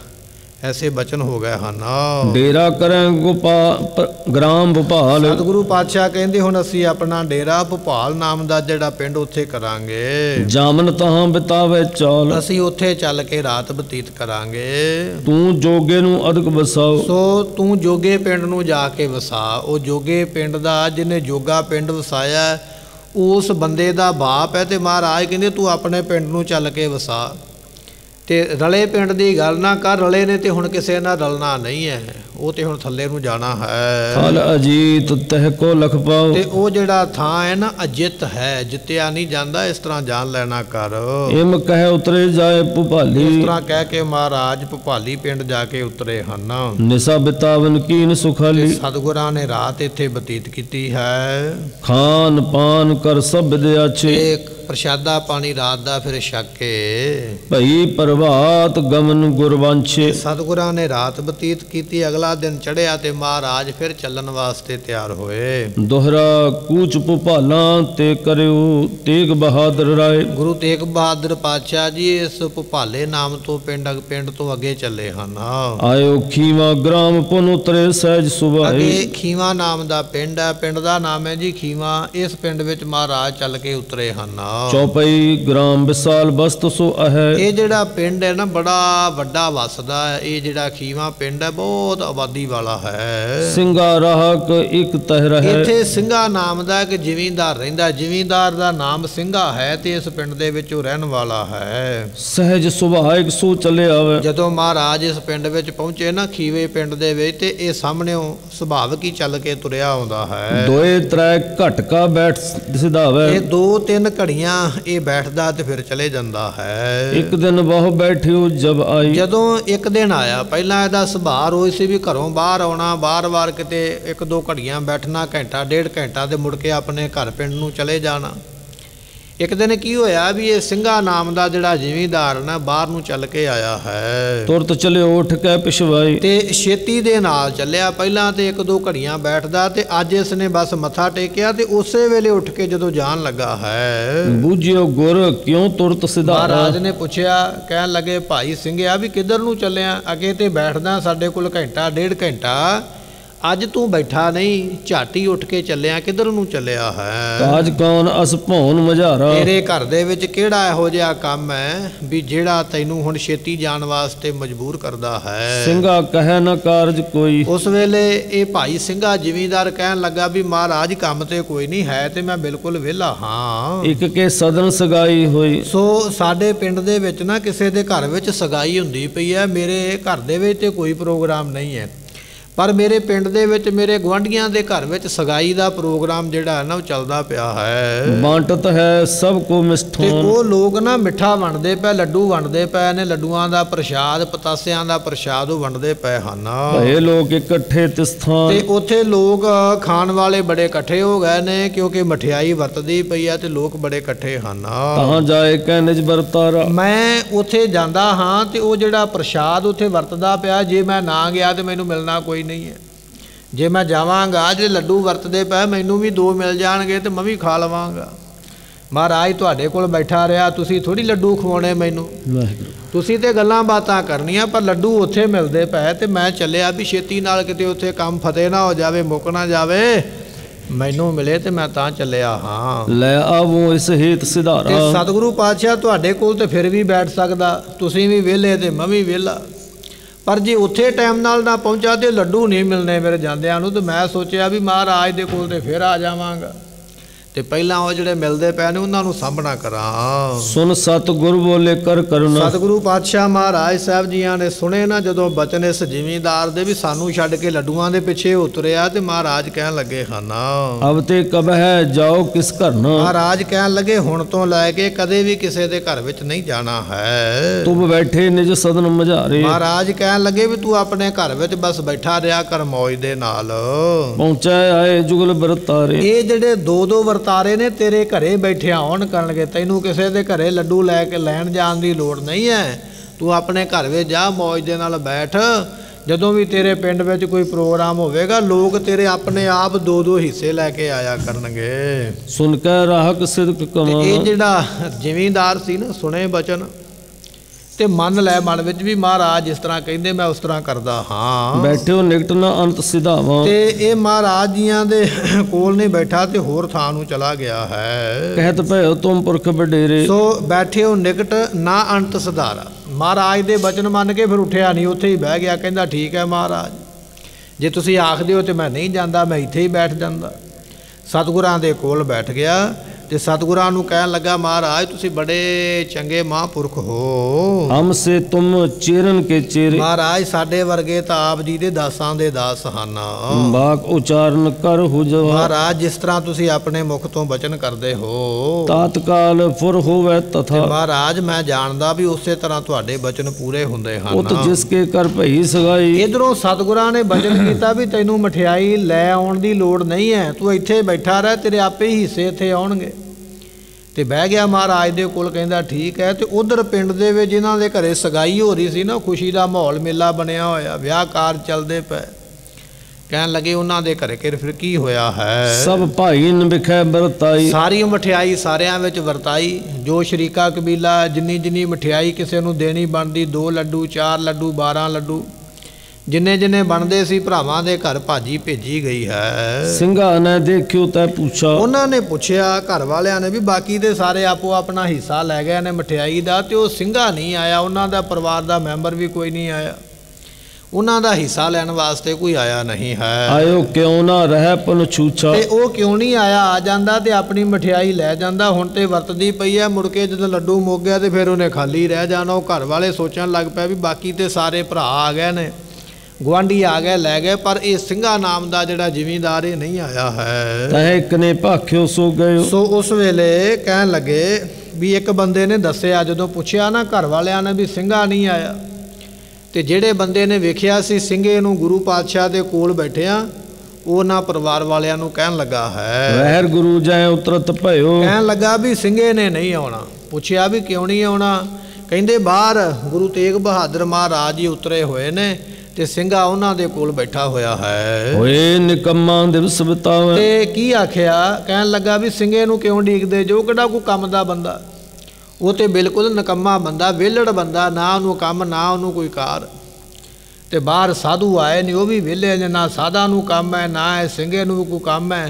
ਐਸੇ ਬਚਨ ਹੋ ਗਏ ਹਨ। ਡੇਰਾ ਕਰਾਂ ਗ੍ਰਾਮ ਭੋਪਾਲ। ਸਤਿਗੁਰੂ ਪਾਤਸ਼ਾਹ ਕਹਿੰਦੇ ਹੁਣ ਅਸੀਂ ਆਪਣਾ ਡੇਰਾ ਭੋਪਾਲ ਨਾਮ ਦਾ ਜਿਹੜਾ ਪਿੰਡ ਉੱਥੇ ਕਰਾਂਗੇ। ਜਾਮਨ ਤਹਾਂ ਬਿਤਾਵੇ ਚਾਲ। ਅਸੀਂ ਉੱਥੇ ਚੱਲ ਕੇ ਰਾਤ ਬਤੀਤ ਕਰਾਂਗੇ। ਤੂੰ ਜੋਗੇ ਨੂੰ ਅਦਕ ਵਸਾਓ। ਸੋ ਤੂੰ ਜੋਗੇ ਪਿੰਡ ਨੂੰ ਜਾ ਕੇ ਵਸਾ। ਉਹ ਜੋਗੇ ਪਿੰਡ ਦਾ ਜਿਹਨੇ ਜੋਗਾ ਪਿੰਡ ਵਸਾਇਆ ਉਸ ਬੰਦੇ ਦਾ ਬਾਪ ਹੈ ਤੇ ਮਹਾਰਾਜ ਕਹਿੰਦੇ ਤੂੰ ਆਪਣੇ ਪਿੰਡ ਨੂੰ ਚੱਲ ਕੇ ਵਸਾ ਤੇ ਰਲੇ ਪਿੰਡ ਦੀ ਗੱਲ ਨਾ ਕਰ। ਰਲੇ ਨੇ ਤੇ ਹੁਣ ਕਿਸੇ ਨਾਲ ਰਲਣਾ ਨਹੀਂ ਹੈ, ਉਹ ਤੇ ਹੁਣ ਥੱਲੇ ਨੂੰ ਜਾਣਾ ਹੈ। ਫਲ ਅਜੀਤ ਤਹਿ ਕੋ ਲਖ ਪਾਓ। ਤੇ ਉਹ ਜਿਹੜਾ ਥਾਂ ਹੈ ਨਾ ਅਜਿੱਤ ਹੈ, ਜਿੱਤਿਆ ਨਹੀਂ ਜਾਂਦਾ, ਇਸ ਤਰ੍ਹਾਂ ਜਾਣ ਲੈਣਾ ਕਰ। ਇਮ ਕਹਿ ਉਤਰੇ ਜਾਏ ਭੁਪਾਲੀ। ਇਸ ਤਰ੍ਹਾਂ ਕਹਿ ਕੇ ਮਹਾਰਾਜ ਭੁਪਾਲੀ ਪਿੰਡ ਜਾ ਕੇ ਉਤਰੇ ਹਨ। ਨਿਸਾ ਬਿਤਾਵਨ ਕੀਨ ਸੁਖਾਲੀ। ਸਤਿਗੁਰਾਂ ਨੇ ਰਾਤ ਇੱਥੇ ਬਤੀਤ ਕੀਤੀ ਹੈ। ਖਾਨ ਪਾਨ ਕਰ ਸਭ ਦੇ ਅੱਛੇ। ਇੱਕ ਪ੍ਰਸ਼ਾਦਾ ਪਾਣੀ ਰਾਤ ਦਾ ਫਿਰ ਛਕ ਕੇ ਭਈ ਪ੍ਰਭਾਤ ਗਮਨ ਗੁਰਵੰਸ਼ੇ। ਸਤਿਗੁਰਾਂ ਨੇ ਰਾਤ ਬਤੀਤ ਕੀਤੀ। ਅਗਲਾ ਦਿਨ ਚੜ੍ਹਿਆ ਤੇ ਮਹਾਰਾਜ ਫਿਰ ਚੱਲਣ ਵਾਸਤੇ ਤਿਆਰ ਹੋਏ। ਦੋਹਰਾ ਕੂਚ ਭੁਪਾਲਾਂ ਤੇ ਕਰਿਓ ਤੇਗ ਬਹਾਦਰ ਰਾਏ। ਗੁਰੂ ਤੇਗ ਬਹਾਦਰ ਪਾਤਸ਼ਾਹ ਜੀ ਇਸ ਭੁਪਾਲੇ ਨਾਮ ਤੋਂ ਪਿੰਡ ਤੋਂ ਅੱਗੇ ਚੱਲੇ ਹਨ। ਆਇਓ ਖੀਵਾ ਗ੍ਰਾਮ ਪੁਨ ਉਤਰੇ ਸਹਿਜ ਸੁਭਾਏ। ਅੱਗੇ ਖੀਵਾ ਨਾਮ ਦਾ ਪਿੰਡ ਹੈ, ਪਿੰਡ ਦਾ ਨਾਮ ਹੈ ਜੀ ਖੀਵਾ। ਇਸ ਪਿੰਡ ਵਿੱਚ ਮਹਾਰਾਜ ਚੱਲ ਕੇ ਉਤਰੇ ਹਨ। ਚੌਪਈ ਗ੍ਰਾਮ ਵਿਸਾਲ ਬਸਤ ਸੋ ਹੈ। ਇਹ ਜਿਹੜਾ ਪਿੰਡ ਹੈ ਨਾ ਬੜਾ ਵੱਡਾ ਵਸਦਾ ਹੈ। ਇਹ ਜਿਹੜਾ ਖੀਵਾ ਪਿੰਡ ਹੈ ਬਹੁਤ ਆਬਾਦੀ ਵਾਲਾ ਹੈ। ਸਿੰਘਾ ਰਾਹਕ ਇੱਕ ਤਹਿ ਰਹੇ। ਇੱਥੇ ਸਿੰਘਾ ਨਾਮ ਦਾ ਇੱਕ ਜ਼ਿਮੀਂਦਾਰ ਰਹਿੰਦਾ। ਜ਼ਿਮੀਂਦਾਰ ਦਾ ਨਾਮ ਸਿੰਘਾ ਹੈ ਤੇ ਇਸ ਪਿੰਡ ਦੇ ਵਿੱਚ ਉਹ ਰਹਿਣ ਵਾਲਾ ਹੈ। ਸਹਿਜ ਸੁਭਾਇਕ ਸੋ ਚੱਲੇ ਆਵੇ। ਜਦੋਂ ਮਹਾਰਾਜ ਇਸ ਪਿੰਡ ਵਿੱਚ ਪਹੁੰਚੇ ਨਾ ਖੀਵੇ ਪਿੰਡ ਦੇ ਵਿੱਚ ਤੇ ਇਹ ਸਾਹਮਣਿਓਂ ਸੁਭਾਵਕ ਹੀ ਚੱਲ ਕੇ ਤੁਰਿਆ ਆਉਂਦਾ ਹੈ। ਦੋਏ ਤ੍ਰੈ ਘਟਕਾ ਬੈਠ ਸਿਧਾਵੇ। ਇਹ 2-3 ਘੜੀਆਂ ਇਹ ਬੈਠਦਾ ਤੇ ਫਿਰ ਚਲੇ ਜਾਂਦਾ ਹੈ। ਇੱਕ ਦਿਨ ਬਹੁ ਬੈਠਿਓ ਜਬ ਆਈ। ਜਦੋਂ ਇੱਕ ਦਿਨ ਆਇਆ, ਪਹਿਲਾਂ ਇਹਦਾ ਸੁਭਾਅ ਰੋਜ਼ ਸੀ ਵੀ ਘਰੋਂ ਬਾਹਰ ਆਉਣਾ, ਬਾਰ-ਬਾਰ ਕਿਤੇ 1-2 ਘੜੀਆਂ ਬੈਠਣਾ, ਘੰਟਾ 1.5 ਘੰਟਾ ਤੇ ਮੁੜ ਕੇ ਆਪਣੇ ਘਰ ਪਿੰਡ ਨੂੰ ਚਲੇ ਜਾਣਾ। ਇੱਕ ਦਿਨ ਕੀ ਹੋਇਆ ਵੀ ਇਹ ਸਿੰਘਾ ਨਾਮ ਦਾ ਜਿਹੜਾ ਜ਼ਿਮੀਂਦਾਰ ਨਾ ਬਾਹਰ ਨੂੰ ਚੱਲ ਕੇ ਆਇਆ ਹੈ। ਤੁਰਤ ਚਲਿਓ ਉੱਠ ਕੇ ਪਿਛਵਾਈ। ਤੇ ਛੇਤੀ ਦੇ ਨਾਲ ਚੱਲਿਆ। ਪਹਿਲਾਂ ਤੇ 1-2 ਘੜੀਆਂ ਬੈਠਦਾ ਤੇ ਅੱਜ ਇਸ ਨੇ ਬਸ ਮੱਥਾ ਟੇਕਿਆ ਤੇ ਉਸੇ ਵੇਲੇ ਉੱਠ ਕੇ ਜਦੋਂ ਜਾਣ ਲੱਗਾ ਹੈ। ਬੂਝਿਓ ਗੁਰ ਕਿਉਂ ਤੁਰਤ ਸਿਧਾਰਾ। ਮਹਾਰਾਜ ਨੇ ਪੁੱਛਿਆ, ਕਹਿਣ ਲੱਗੇ ਭਾਈ ਸਿੰਘਿਆ ਵੀ ਕਿੱਧਰ ਨੂੰ ਚੱਲਿਆ? ਅੱਗੇ ਤੇ ਬੈਠਦਾ ਸਾਡੇ ਕੋਲ ਘੰਟਾ 1.5 ਘੰਟਾ, ਅੱਜ ਤੂੰ ਬੈਠਾ ਨਹੀਂ, ਝਾਟੀ ਉੱਠ ਕੇ ਚੱਲਿਆ, ਕਿੱਧਰ ਨੂੰ ਚੱਲਿਆ ਹੈ? ਕਾਜ ਕੌਣ ਅਸ ਭੌਨ ਮਝਾਰਾ। ਤੇਰੇ ਘਰ ਦੇ ਵਿੱਚ ਕਿਹੜਾ ਇਹੋ ਜਿਹਾ ਕੰਮ ਹੈ ਵੀ ਜਿਹੜਾ ਤੈਨੂੰ ਹੁਣ ਛੇਤੀ ਜਾਣ ਵਾਸਤੇ ਮਜਬੂਰ ਕਰਦਾ ਹੈ? ਸਿੰਘਾ ਕਹਿ ਨਾ ਕਾਰਜ ਕੋਈ। ਉਸ ਵੇਲੇ ਇਹ ਭਾਈ ਸਿੰਘਾ ਜ਼ਿਮੀਂਦਾਰ ਕਹਿਣ ਲੱਗਾ ਵੀ ਮਹਾਰਾਜ ਕੰਮ ਤੇ ਕੋਈ ਨਹੀਂ ਹੈ ਤੇ ਮੈਂ ਬਿਲਕੁਲ ਵਿਹਲਾ ਹਾਂ। ਇੱਕ ਕੇ ਸਦਨ ਸਗਾਈ ਹੋਈ। ਸੋ ਸਾਡੇ ਪਿੰਡ ਦੇ ਵਿੱਚ ਨਾ ਕਿਸੇ ਦੇ ਘਰ ਵਿੱਚ ਸਗਾਈ ਹੁੰਦੀ ਪਈ ਹੈ, ਮੇਰੇ ਘਰ ਦੇ ਵਿੱਚ ਤੇ ਕੋਈ ਪ੍ਰੋਗਰਾਮ ਨਹੀਂ ਹੈ। पर मेरे पिंड दे विच मेरे गुआंढियां दे घर विच सगाई दा प्रोग्राम जिहड़ा है ना वो चलदा पिया है। बांटत है सबको ते मिष्ठान। वो लोग ना मिठा वंडदे पे, लड्डू वंडदे पे ने, लड्डूआं दा प्रशाद, पतासियां दा प्रशाद वंडदे पे हन। भए लोग इकट्ठे तिस्थान। ते उत्थे लोग खाण वाले बड़े इकट्ठे हो गए ने, क्योंकि मठियाई वरतदी पई है ते लोग बड़े इकट्ठे हन। कहाँ जाए कै निज वरतारा। मैं उत्थे जांदा हां ते वो जिहड़ा प्रशाद उत्थे वरतदा पिया, जे मैं ना गया ते मैनूं मिलना कोई नहीं है। जे मैं जावांगा, जे लड्डू वरतदे पे मैनूं भी 2 मिल जाणगे ते मैं भी खा लवांगा। महाराज तुहाडे कोल बैठा रहा, तुसीं थोड़ी लड्डू खवाउणे मैनूं, तुसीं ते गल्लां बातां करनियां, पर लड्डू उत्थे मिलदे पे ते मैं चलिया भी छेती नाल किते उत्थे काम फतेह ना हो जावे, मुक ना जावे, मैनूं मिले ते मैं तां चलिया हां। लै आवो इस हेत सिधारा। ते सतगुरु पातशाह तुहाडे कोल ते फिर भी बैठ सकदा, तुसीं भी विहले ते मैं भी विहला, पर जे उत्थे टाइम नाल ना पहुंचा ते लड्डू नहीं मिलने मेरे जांदियां नूं, ते मैं सोचिया भी महाराज दे कोल ते फिर आ जावांगा, ते पहिलां वो जिहड़े मिलदे पए ने उन्हां नूं साਂਭਣਾ करां। सुन सतगुर बोले कर करुणा। सतगुरु पातशाह महाराज साहब जियां ने सुने ना जदों बचन इस जिमींदार दे भी सानू छड्ड के लड्डूआं दे पिछे उतरिया, ते महाराज कहण लगे हन अब ते कब है जाओ किस घर न। महाराज कहण लगे हुण तो लैके कदे भी किसी दे घर विच नहीं जाना है। तुम बैठे निज सदन मझारे। महाराज कहण लगे भी तू अपने घर विच बस बैठा रहा कर मौज दे नाल। पहुंचा आए जुगल बरतारे। ये जिहड़े 2-2 ਵਰਤਾਰੇ ने तेरे घरे बैठे आउण करनगे, तैनूं किसी दे घरे लड्डू लैके लैण जाण दी लोड़ नहीं है। तू अपने घर विच जा मौज दे नाल बैठ, जदों भी तेरे पिंड विच कोई प्रोग्राम होवेगा लोग तेरे अपने आप 2-2 हिस्से लैके आया करनगे। सुन के राहक सिदक कमा। ये जिहड़ा जिमींदार सी ना सुने बचन ते मन लै मन विच भी महाराज जिस तरह कहिंदे मैं उस तरह करदा हां। बैठे हो निकट ना अंत सिधावा। ते ये महाराज जियां दे कोल नहीं बैठा ते होर थां नूं चला गया है। कहत भयो तुम पुरख वडेरे। सो बैठे हो निकट ना अंत सिधारा। महाराज दे बचन मन के फिर उठिया नहीं, उत्थे ही बह गया, कहंदा ठीक है महाराज, जे तुसीं आखदे हो ते मैं नहीं जांदा, मैं इत्थे ही बैठ जांदा। सतगुरां दे कोल बैठ गया ते सतगुरां नूं कहण लगा महाराज तुसीं बड़े चंगे महापुरख हो। हमसे तुम चेरन के चेरे। महाराज साडे वर्गे तां आप जी दे दासां दे दास हन। वाक उचारण कर हो जवा। महाराज जिस तरह तुसीं अपने मुख तो बचन करदे हो तात्काल फुर होवे तथा। महाराज मैं जानदा भी उसे तरह तुहाडे बचन पूरे हुंदे हन। उत जिसके कर भई सगाई। इधरों सतगुरां ने बचन कीता भी तैनूं मठियाई लै आउण दी लोड़ नहीं है, तू इत्थे बैठा रह, तेरे आपे ही हिस्से इत्थे आउणगे। ਤੇ ਬਹਿ ਗਿਆ महाराज ਦੇ ਕੋਲ, ਕਹਿੰਦਾ ਠੀਕ ਹੈ। ਤੇ ਉਧਰ ਪਿੰਡ ਦੇ ਵਿੱਚ ਜਿਨ੍ਹਾਂ ਦੇ ਘਰੇ ਸਗਾਈ ਹੋ ਰਹੀ ਸੀ ਨਾ, ਖੁਸ਼ੀ ਦਾ ਮਾਹੌਲ ਮੇਲਾ ਬਣਿਆ ਹੋਇਆ, ਵਿਆਹ ਕਾਰ ਚੱਲਦੇ ਪਏ, ਕਹਿਣ ਲੱਗੇ ਉਹਨਾਂ ਦੇ ਘਰੇ ਫਿਰ ਕੀ ਹੋਇਆ ਹੈ। ਸਭ ਭਾਈ ਨ ਵਿਖੇ ਵਰਤਾਈ। ਸਾਰੀ ਮਠਿਆਈ ਸਾਰਿਆਂ ਵਿੱਚ ਵਰਤਾਈ, ਜੋ ਸ਼ਰੀਕਾ ਕਬੀਲਾ ਜਿੰਨੀ ਜਿੰਨੀ ਮਠਿਆਈ ਕਿਸੇ ਨੂੰ ਦੇਣੀ ਬਣਦੀ, 2 ਲੱਡੂ 4 ਲੱਡੂ 12 ਲੱਡੂ जिन्ने जिन्ने बनते सी भरावां दे घर भाजी भेजी गई है। ਸਿੰਘਾ ने देखियो तै पूछा। उन्होंने पूछया घर वालियां ने भी बाकी दे सारे आपो अपना हिस्सा लै गए ने मठियाई दा, ते वो ਸਿੰਘਾ नहीं आया, उन्हां दा परिवार दा मैंबर भी कोई नहीं आया, उन्हां दा हिस्सा लैण वास्ते कोई आया नहीं है। आयो क्यों ना रह पन छूछा। ते वो क्यों नहीं आया, आ जांदा ते अपनी मठियाई लै जांदा। हुण ते वरतदी पई है, मुड़ के जदों लड्डू मुक गया ते फिर उन्हें खाली रह जाना। वो घर वाले सोचण लग पए भी बाकी ते सारे भरा आ गए ने, गुआढ़ी आ गए लै गए, पर ये ਸਿੰਘਾ नाम का जिहड़ा जिमींदार ये नहीं आया है। तह कने भाख्यो सो गयो। सो उस वेले कहन लगे भी एक बंदे ने दसिया, जदों पुछया ना घर वालियां ने भी ਸਿੰਘਾ नहीं आया, तो जेड़े बंदे ने वेखिया सी ਸਿੰਘੇ नूं गुरु पातशाह दे कोल बैठिया, उन्हां परिवार वालियां नूं कहन लगा है वैर गुरु जाए उतरत भयो। कहन लगा भी ਸਿੰਘੇ ने नहीं आउणा। पुछया भी क्यों नहीं आउणा, कहंदे बाहर गुरु तेग बहादुर महाराज जी उतरे हुए ने ते ਸਿੰਘਾ उन्हां दे कोल बैठा होया है। होए निकम्मा दिवस बितावे। ते की आखिया, कहन लगा भी ਸਿੰਘੇ नूं क्यों डीकदे, जो किहड़ा कोई काम दा बंदा, वो तो बिल्कुल निकम्मा बंदा, वेलड़ बंदा, ना उन्होंने काम ना उन्होंने कोई कार। ते बाहर साधु आए नहीं, वो भी वेले ने, ना साधा नूं काम है ना है ਸਿੰਘੇ नूं कोई काम है।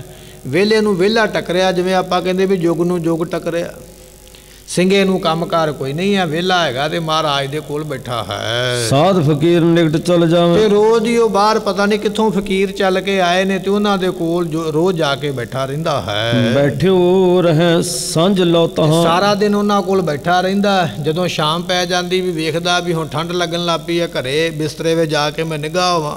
वेले नूं वेला टकरिया, जिवें आपां कहंदे भी जुग नूं जुग टकरिया। ਸਿੰਘੇ नूं कामकार कोई नहीं है, वेला हैगा ते महाराज दे कोल बैठा है। साध फकीर निकट चल जावे। ते रोज ही वो बाहर पता नहीं कित्थों फकीर चल के आए ने, ते उन्हां दे कोल रोज जाके बैठा रहिंदा है। बैठे हो रहे सांझ लौता। सारा दिन उन्हां कोल बैठा रहिंदा। जदों शाम पै जांदी भी वेखदा भी हुण ठंड लगन लग पई है, घरे बिस्तरे वे जाके मैं निगाह होवां,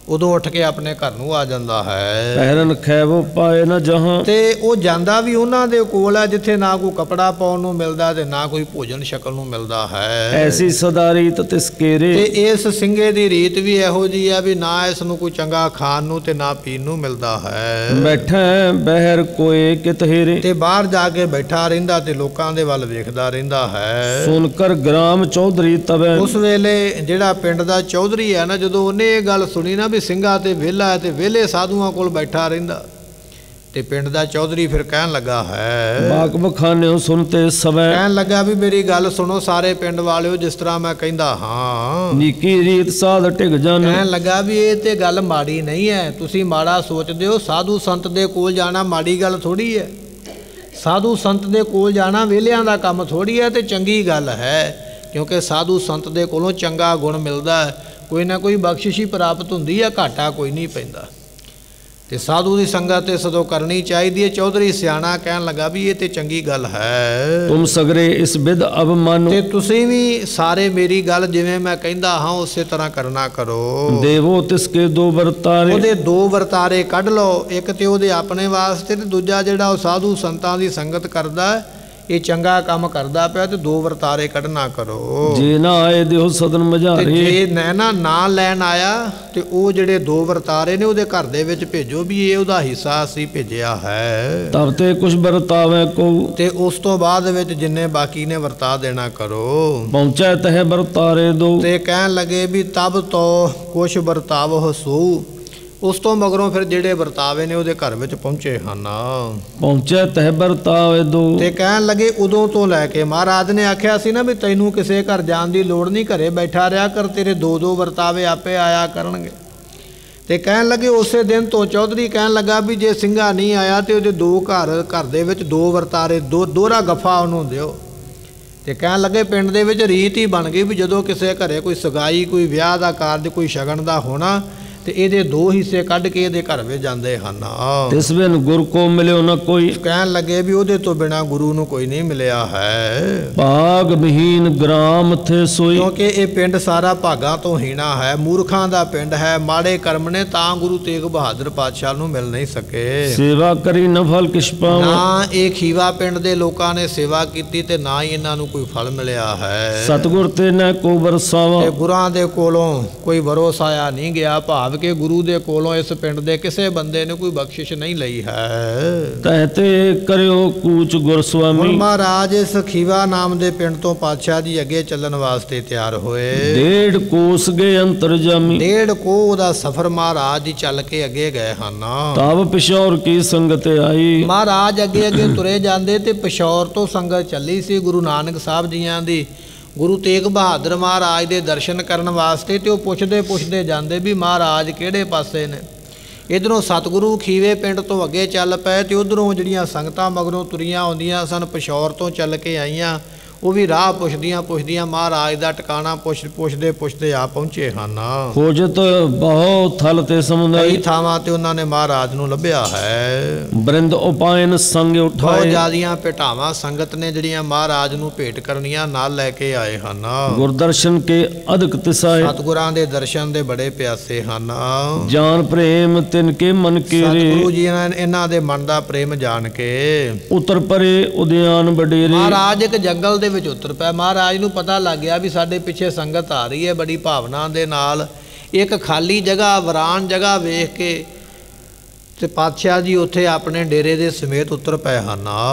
ਉਦੋਂ ਉੱਠ ਕੇ ਆਪਣੇ ਘਰ ਨੂੰ ਆ ਜਾਂਦਾ ਹੈ। ਪਹਿਰਨ ਖੈਵੋ ਪਾਏ ਨਾ ਜਹਾਂ, ਤੇ ਉਹ ਜਾਂਦਾ ਵੀ ਉਹਨਾਂ ਦੇ ਕੋਲ ਹੈ ਜਿੱਥੇ ਨਾ ਕੋਈ ਕਪੜਾ ਪਾਉਣ ਨੂੰ ਮਿਲਦਾ ਤੇ ਨਾ ਕੋਈ ਭੋਜਨ ਛਕਣ ਨੂੰ ਮਿਲਦਾ ਹੈ। ਐਸੀ ਸਦਾ ਰੀਤ ਤਿਸ ਕੇਰੇ, ਤੇ ਇਸ ਸਿੰਘੇ ਦੀ ਰੀਤ ਵੀ ਇਹੋ ਜੀ ਹੈ ਵੀ ਨਾ ਇਸ ਨੂੰ ਕੋਈ ਚੰਗਾ ਖਾਣ ਨੂੰ ਤੇ ਨਾ ਪੀਣ ਨੂੰ ਮਿਲਦਾ ਹੈ। ਬੈਠੈ ਬਹਿਰ ਕੋਏ ਕਿਤ ਹੇਰੇ, ਤੇ ਬਾਹਰ ਜਾ ਕੇ ਬੈਠਾ ਰਹਿੰਦਾ ਤੇ ਲੋਕਾਂ ਦੇ ਵੱਲ ਵੇਖਦਾ ਰਹਿੰਦਾ ਹੈ। ਸੁਨ ਕਰ ਗ੍ਰਾਮ ਚੌਧਰੀ ਤਵੈ, ਉਸ ਵੇਲੇ ਜਿਹੜਾ ਪਿੰਡ ਦਾ ਚੌਧਰੀ ਹੈ ਨਾ, ਜਦੋਂ ਉਹਨੇ ਇਹ ਗੱਲ ਸੁਣੀ ਨਾ ਵੀ ਸਿੰਘਾ ਤੇ ਵਿਹਲਾ ਹੈ ਤੇ ਵਿਹਲੇ ਸਾਧੂਆਂ ਕੋਲ ਬੈਠਾ ਰਹਿੰਦਾ, ਤੇ ਪਿੰਡ ਦਾ ਚੌਧਰੀ ਫਿਰ ਕਹਿਣ ਲੱਗਾ ਹੈ, ਬਾਕ ਬਖਾਨਿਓ ਸੁਨਤੇ ਸਵੈ, ਕਹਿਣ ਲੱਗਾ ਵੀ ਮੇਰੀ ਗੱਲ ਸੁਣੋ ਸਾਰੇ ਪਿੰਡ ਵਾਲਿਓ, ਜਿਸ ਤਰ੍ਹਾਂ ਮੈਂ ਕਹਿੰਦਾ ਹਾਂ। ਨੀਕੀ ਰੀਤ ਸਾਧ ਢਿਗ ਜਨ, ਕਹਿਣ ਲੱਗਾ ਵੀ ਇਹ ਤੇ ਗੱਲ ਮਾੜੀ ਨਹੀਂ ਹੈ, ਤੁਸੀਂ ਮਾੜਾ ਸੋਚਦੇ ਹੋ। ਸਾਧੂ ਸੰਤ ਦੇ ਕੋਲ ਜਾਣਾ ਮਾੜੀ ਗੱਲ ਥੋੜੀ ਹੈ। ਸਾਧੂ ਸੰਤ ਦੇ ਕੋਲ ਜਾਣਾ ਵਿਹਲਿਆਂ ਦਾ ਕੰਮ ਥੋੜੀ ਹੈ, ਤੇ ਚੰਗੀ ਗੱਲ ਹੈ, ਕਿਉਂਕਿ ਸਾਧੂ ਸੰਤ ਦੇ ਕੋਲੋਂ ਚੰਗਾ ਗੁਣ ਮਿਲਦਾ ਹੈ, ਕੋਈ ਨਾ ਕੋਈ ਬਖਸ਼ਿਸ਼ ਹੀ ਪ੍ਰਾਪਤ ਹੁੰਦੀ ਹੈ, ਘਾਟਾ ਕੋਈ ਨਹੀਂ ਪੈਂਦਾ। ਤੇ ਸਾਧੂ ਦੀ ਸੰਗਤ ਤੇ ਸਦੋਂ ਕਰਨੀ ਚਾਹੀਦੀ ਹੈ। ਚੌਧਰੀ ਸਿਆਣਾ ਕਹਿਣ ਲੱਗਾ ਵੀ ਇਹ ਤੇ ਚੰਗੀ ਗੱਲ ਹੈ। ਤੁਮ ਸਗਰੇ ਇਸ ਬਿਦ ਅਬ ਮਾਨੋ, ਤੇ ਤੁਸੀਂ ਵੀ ਸਾਰੇ ਮੇਰੀ ਗੱਲ ਜਿਵੇਂ ਮੈਂ ਕਹਿੰਦਾ ਹਾਂ ਉਸੇ ਤਰ੍ਹਾਂ ਕਰਨਾ ਕਰੋ। ਦੇਵੋ ਤਿਸਕੇ ਦੋ ਵਰਤਾਰੇ, ਉਹਦੇ ਦੋ ਵਰਤਾਰੇ ਕੱਢ ਲਓ, ਇੱਕ ਤੇ ਉਹਦੇ ਆਪਣੇ ਵਾਸਤੇ ਤੇ ਦੂਜਾ ਜਿਹੜਾ ਉਹ ਸਾਧੂ ਸੰਤਾਂ ਦੀ ਸੰਗਤ ਕਰਦਾ, ਇਹ ਚੰਗਾ ਕੰਮ ਕਰਦਾ ਪਿਆ, ਤੇ ਦੋ ਵਰਤਾਰੇ ਕੱਢਣਾ ਕਰੋ। ਜੇ ਨਾ ਆਏ ਦਿਓ ਸਦਨ ਮਝਾਰੇ, ਜੇ ਨੈਣਾ ਨਾ ਲੈਣ ਆਇਆ ਤੇ ਉਹ ਜਿਹੜੇ ਦੋ ਵਰਤਾਰੇ ਨੇ ਉਹਦੇ ਘਰ ਦੇ ਵਿੱਚ ਭੇਜੋ ਵੀ ਇਹ ਉਹਦਾ ਹਿੱਸਾ ਅਸੀਂ ਭੇਜਿਆ ਹੈ। ਤਬ ਤੇ ਕੁਛ ਵਰਤਾਵੇ ਕੋ, ਤੇ ਉਸ ਤੋਂ ਬਾਅਦ ਵਿੱਚ ਜਿੰਨੇ ਬਾਕੀ ਨੇ ਵਰਤਾ ਦੇਣਾ ਕਰੋ। ਪਹੁੰਚੈ ਤਹਿ ਵਰਤਾਰੇ ਦੋ, ਤੇ ਕਹਿਣ ਲੱਗੇ ਵੀ ਤਬ ਤੋਂ ਕੁਛ ਵਰਤਾਵੋ ਸੂ, ਉਸ ਤੋਂ ਮਗਰੋਂ ਫਿਰ ਜਿਹੜੇ ਵਰਤਾਵੇ ਨੇ ਉਹਦੇ ਘਰ ਵਿੱਚ ਪਹੁੰਚੇ ਹਨ। ਪਹੁੰਚੈ ਤਹਿ ਵਰਤਾਵੇ ਦੋ, ਤੇ ਕਹਿਣ ਲੱਗੇ ਉਦੋਂ ਤੋਂ ਲੈ ਕੇ, ਮਹਾਰਾਜ ਨੇ ਆਖਿਆ ਸੀ ਨਾ ਵੀ ਤੈਨੂੰ ਕਿਸੇ ਘਰ ਜਾਣ ਦੀ ਲੋੜ ਨਹੀਂ, ਘਰੇ ਬੈਠਾ ਰਿਹਾ ਕਰ, ਤੇਰੇ ਦੋ ਦੋ ਵਰਤਾਵੇ ਆਪੇ ਆਇਆ ਕਰਨਗੇ। ਤੇ ਕਹਿਣ ਲੱਗੇ ਉਸੇ ਦਿਨ ਤੋਂ ਚੌਧਰੀ ਕਹਿਣ ਲੱਗਾ ਵੀ ਜੇ ਸਿੰਘਾ ਨਹੀਂ ਆਇਆ ਤੇ ਉਹਦੇ ਦੋ ਘਰ ਦੇ ਵਿੱਚ ਦੋ ਵਰਤਾਰੇ, ਦੋਹਰਾ ਗੱਫਾ ਉਹਨੂੰ ਦਿਓ। ਤੇ ਕਹਿਣ ਲੱਗੇ ਪਿੰਡ ਦੇ ਵਿੱਚ ਰੀਤ ਹੀ ਬਣ ਗਈ ਵੀ ਜਦੋਂ ਕਿਸੇ ਘਰੇ ਕੋਈ ਸਗਾਈ, ਕੋਈ ਵਿਆਹ ਦਾ ਕਾਰਜ, ਕੋਈ ਸ਼ਗਨ ਦਾ ਹੋਣਾ, ਤੇ ਇਹਦੇ ਦੋ ਹਿੱਸੇ ਕੱਢ ਕੇ ਇਹਦੇ ਘਰ ਵਿੱਚ ਜਾਂਦੇ ਹਨ। ਤਿਸ ਬਿਨ ਗੁਰ ਕੋ ਮਿਲਿਓ ਨਾ ਕੋਈ, ਕਹਿਣ ਲੱਗੇ ਵੀ ਉਹਦੇ ਤੋਂ ਬਿਨਾ ਗੁਰੂ ਨੂੰ ਕੋਈ ਨਹੀਂ ਮਿਲਿਆ ਹੈ। ਭਾਗ ਵਿਹੀਨ ਗ੍ਰਾਮ ਥੇ ਸੋਈ, ਕਿਉਂਕਿ ਇਹ ਪਿੰਡ ਸਾਰਾ ਭਾਗਾਂ ਤੋਂ ਹੀਣਾ ਹੈ, ਮੂਰਖਾਂ ਦਾ ਪਿੰਡ ਹੈ, ਮਾੜੇ ਕਰਮ ਨੇ ਤਾਂ ਗੁਰੂ ਤੇਗ ਬਹਾਦਰ ਪਾਤਸ਼ਾਹ ਨੂੰ ਮਿਲ ਨਹੀਂ ਸਕੇ। ਸੇਵਾ ਕਰੀ ਨ ਫਲ ਕਿਛ ਪਾਵਾਂ, ਨਾ ਇਹ ਖੀਵਾ ਪਿੰਡ ਦੇ ਲੋਕਾਂ ਨੇ ਸੇਵਾ ਕੀਤੀ ਤੇ ਨਾ ਹੀ ਇਹਨਾਂ ਨੂੰ ਕੋਈ ਫਲ ਮਿਲਿਆ ਹੈ। ਸਤਿਗੁਰ ਤੇ ਨ ਕੋ ਵਰਸਾਵਾ, ਤੇ ਗੁਰਾਂ ਦੇ ਕੋਲੋਂ ਕੋਈ ਭਰੋਸਾ ਆ ਨਹੀਂ ਗਿਆ, ਭਾਵ ਕਿ ਗੁਰੂ ਦੇ ਕੋਲੋਂ ਇਸ ਪਿੰਡ ਦੇ ਕਿਸੇ ਬੰਦੇ ਨੇ ਕੋਈ ਬਖਸ਼ਿਸ਼ ਨਹੀਂ ਲਈ ਹੈ। ਤਹਤੇ ਕਰਿਓ ਕੂਚ ਗੁਰ ਹੁਣ ਸੁਆਮੀ, ਮਹਾਰਾਜ ਇਸ ਖੀਵਾ ਨਾਮ ਦੇ ਪਿੰਡ ਤੋਂ ਪਾਤਸ਼ਾਹ ਜੀ ਅੱਗੇ ਚੱਲਣ ਵਾਸਤੇ ਤਿਆਰ ਹੋਏ। ਡੇਢ ਕੋਸ ਗਏ ਅੰਤਰਜਾਮੀ, ਡੇਢ ਕੋਹ ਦਾ ਸਫ਼ਰ ਮਹਾਰਾਜ ਜੀ ਚੱਲ ਕੇ ਅੱਗੇ ਗਏ ਹਨ। ਤਬ ਪਿਸ਼ੌਰ ਕੀ ਸੰਗਤ ਆਈ, ਮਹਾਰਾਜ ਅੱਗੇ ਅੱਗੇ ਤੁਰੇ ਜਾਂਦੇ ਤੇ ਪਿਸ਼ੌਰ ਤੋਂ ਸੰਗਤ ਚੱਲੀ ਸੀ ਗੁਰੂ ਨਾਨਕ ਸਾਹਿਬ ਜੀਆਂ ਦੀ, ਗੁਰੂ ਤੇਗ ਬਹਾਦਰ ਮਹਾਰਾਜ ਦੇ ਦਰਸ਼ਨ ਕਰਨ ਵਾਸਤੇ। ਤੇ ਉਹ ਪੁੱਛਦੇ ਜਾਂਦੇ ਵੀ ਮਹਾਰਾਜ ਕਿਹੜੇ ਪਾਸੇ ਨੇ। ਇਧਰੋਂ ਸਤਿਗੁਰੂ ਖੀਵੇ ਪਿੰਡ ਤੋਂ ਅੱਗੇ ਚੱਲ ਪਏ ਤੇ ਉਧਰੋਂ ਜਿਹੜੀਆਂ ਸੰਗਤਾਂ ਮਗਰੋਂ ਤੁਰੀਆਂ ਆਉਂਦੀਆਂ ਸਨ, ਪਿਸ਼ੌਰ ਤੋਂ ਚੱਲ ਕੇ ਆਈਆਂ, ਉਹ ਵੀ ਰਾਹ ਪੁੱਛਦੀਆਂ ਮਹਾਰਾਜ ਦਾ ਟਿਕਾਣਾ ਪੁੱਛਦੇ ਆ ਪਹੁੰਚੇ ਹਨ। ਖੋਜਤ ਬਹੁ ਥਲ ਤੇ ਸਮੁੰਦਰੀ, ਕਈ ਥਾਵਾਂ ਤੇ ਉਹਨਾਂ ਨੇ ਮਹਾਰਾਜ ਨੂੰ ਲੱਭਿਆ ਹੈ। ਬ੍ਰਿੰਦ ਉਪਾਇਨ ਸੰਗ ਬਹੁਤ ਉਠਾਏ, ਜ਼ਿਆਦੀਆਂ ਭੇਟਾਵਾਂ ਸੰਗਤ ਨੇ ਜਿਹੜੀਆਂ ਮਹਾਰਾਜ ਨੂੰ ਭੇਟ ਕਰਨੀਆਂ ਨਾਲ ਲੈ ਕੇ ਆਏ ਹਨ। ਗੁਰਦਰਸ਼ਨ ਕੇ ਅਦਕ ਤਿਸਾਏ, ਸਤਿਗੁਰਾਂ ਦੇ ਦਰਸ਼ਨ ਦੇ ਬੜੇ ਪਿਆਸੇ ਹਨ। ਜਾਨ ਪ੍ਰੇਮ ਤਿਨ ਕੇ ਮਨ ਕੇਰੇ, ਸਤਿਗੁਰੂ ਜੀ ਨੇ ਇਹਨਾਂ ਦੇ ਮਨ ਦਾ ਪ੍ਰੇਮ ਜਾਣ ਕੇ ਉਤਰ ਪਰੇ ਉਦਿਆਨ ਬਡੇਰੇ, ਮਹਾਰਾਜ ਇੱਕ ਜੰਗਲ ਦੇ ਵਿੱਚ ਉਤਰ ਪਿਆ। ਮਹਾਰਾਜ ਨੂੰ ਪਤਾ ਲੱਗ ਗਿਆ ਵੀ ਸਾਡੇ ਪਿੱਛੇ ਸੰਗਤ ਆ ਰਹੀ ਹੈ, ਬੜੀ ਭਾਵਨਾ ਦੇ ਨਾਲ। ਇੱਕ ਖਾਲੀ ਜਗ੍ਹਾ, ਵੀਰਾਨ ਜਗ੍ਹਾ ਵੇਖ ਕੇ ਤੇ ਪਾਤਸ਼ਾਹ ਜੀ ਉੱਥੇ ਆਪਣੇ ਡੇਰੇ ਦੇ ਸਮੇਤ ਉਤਰ ਪਏ ਹਨ।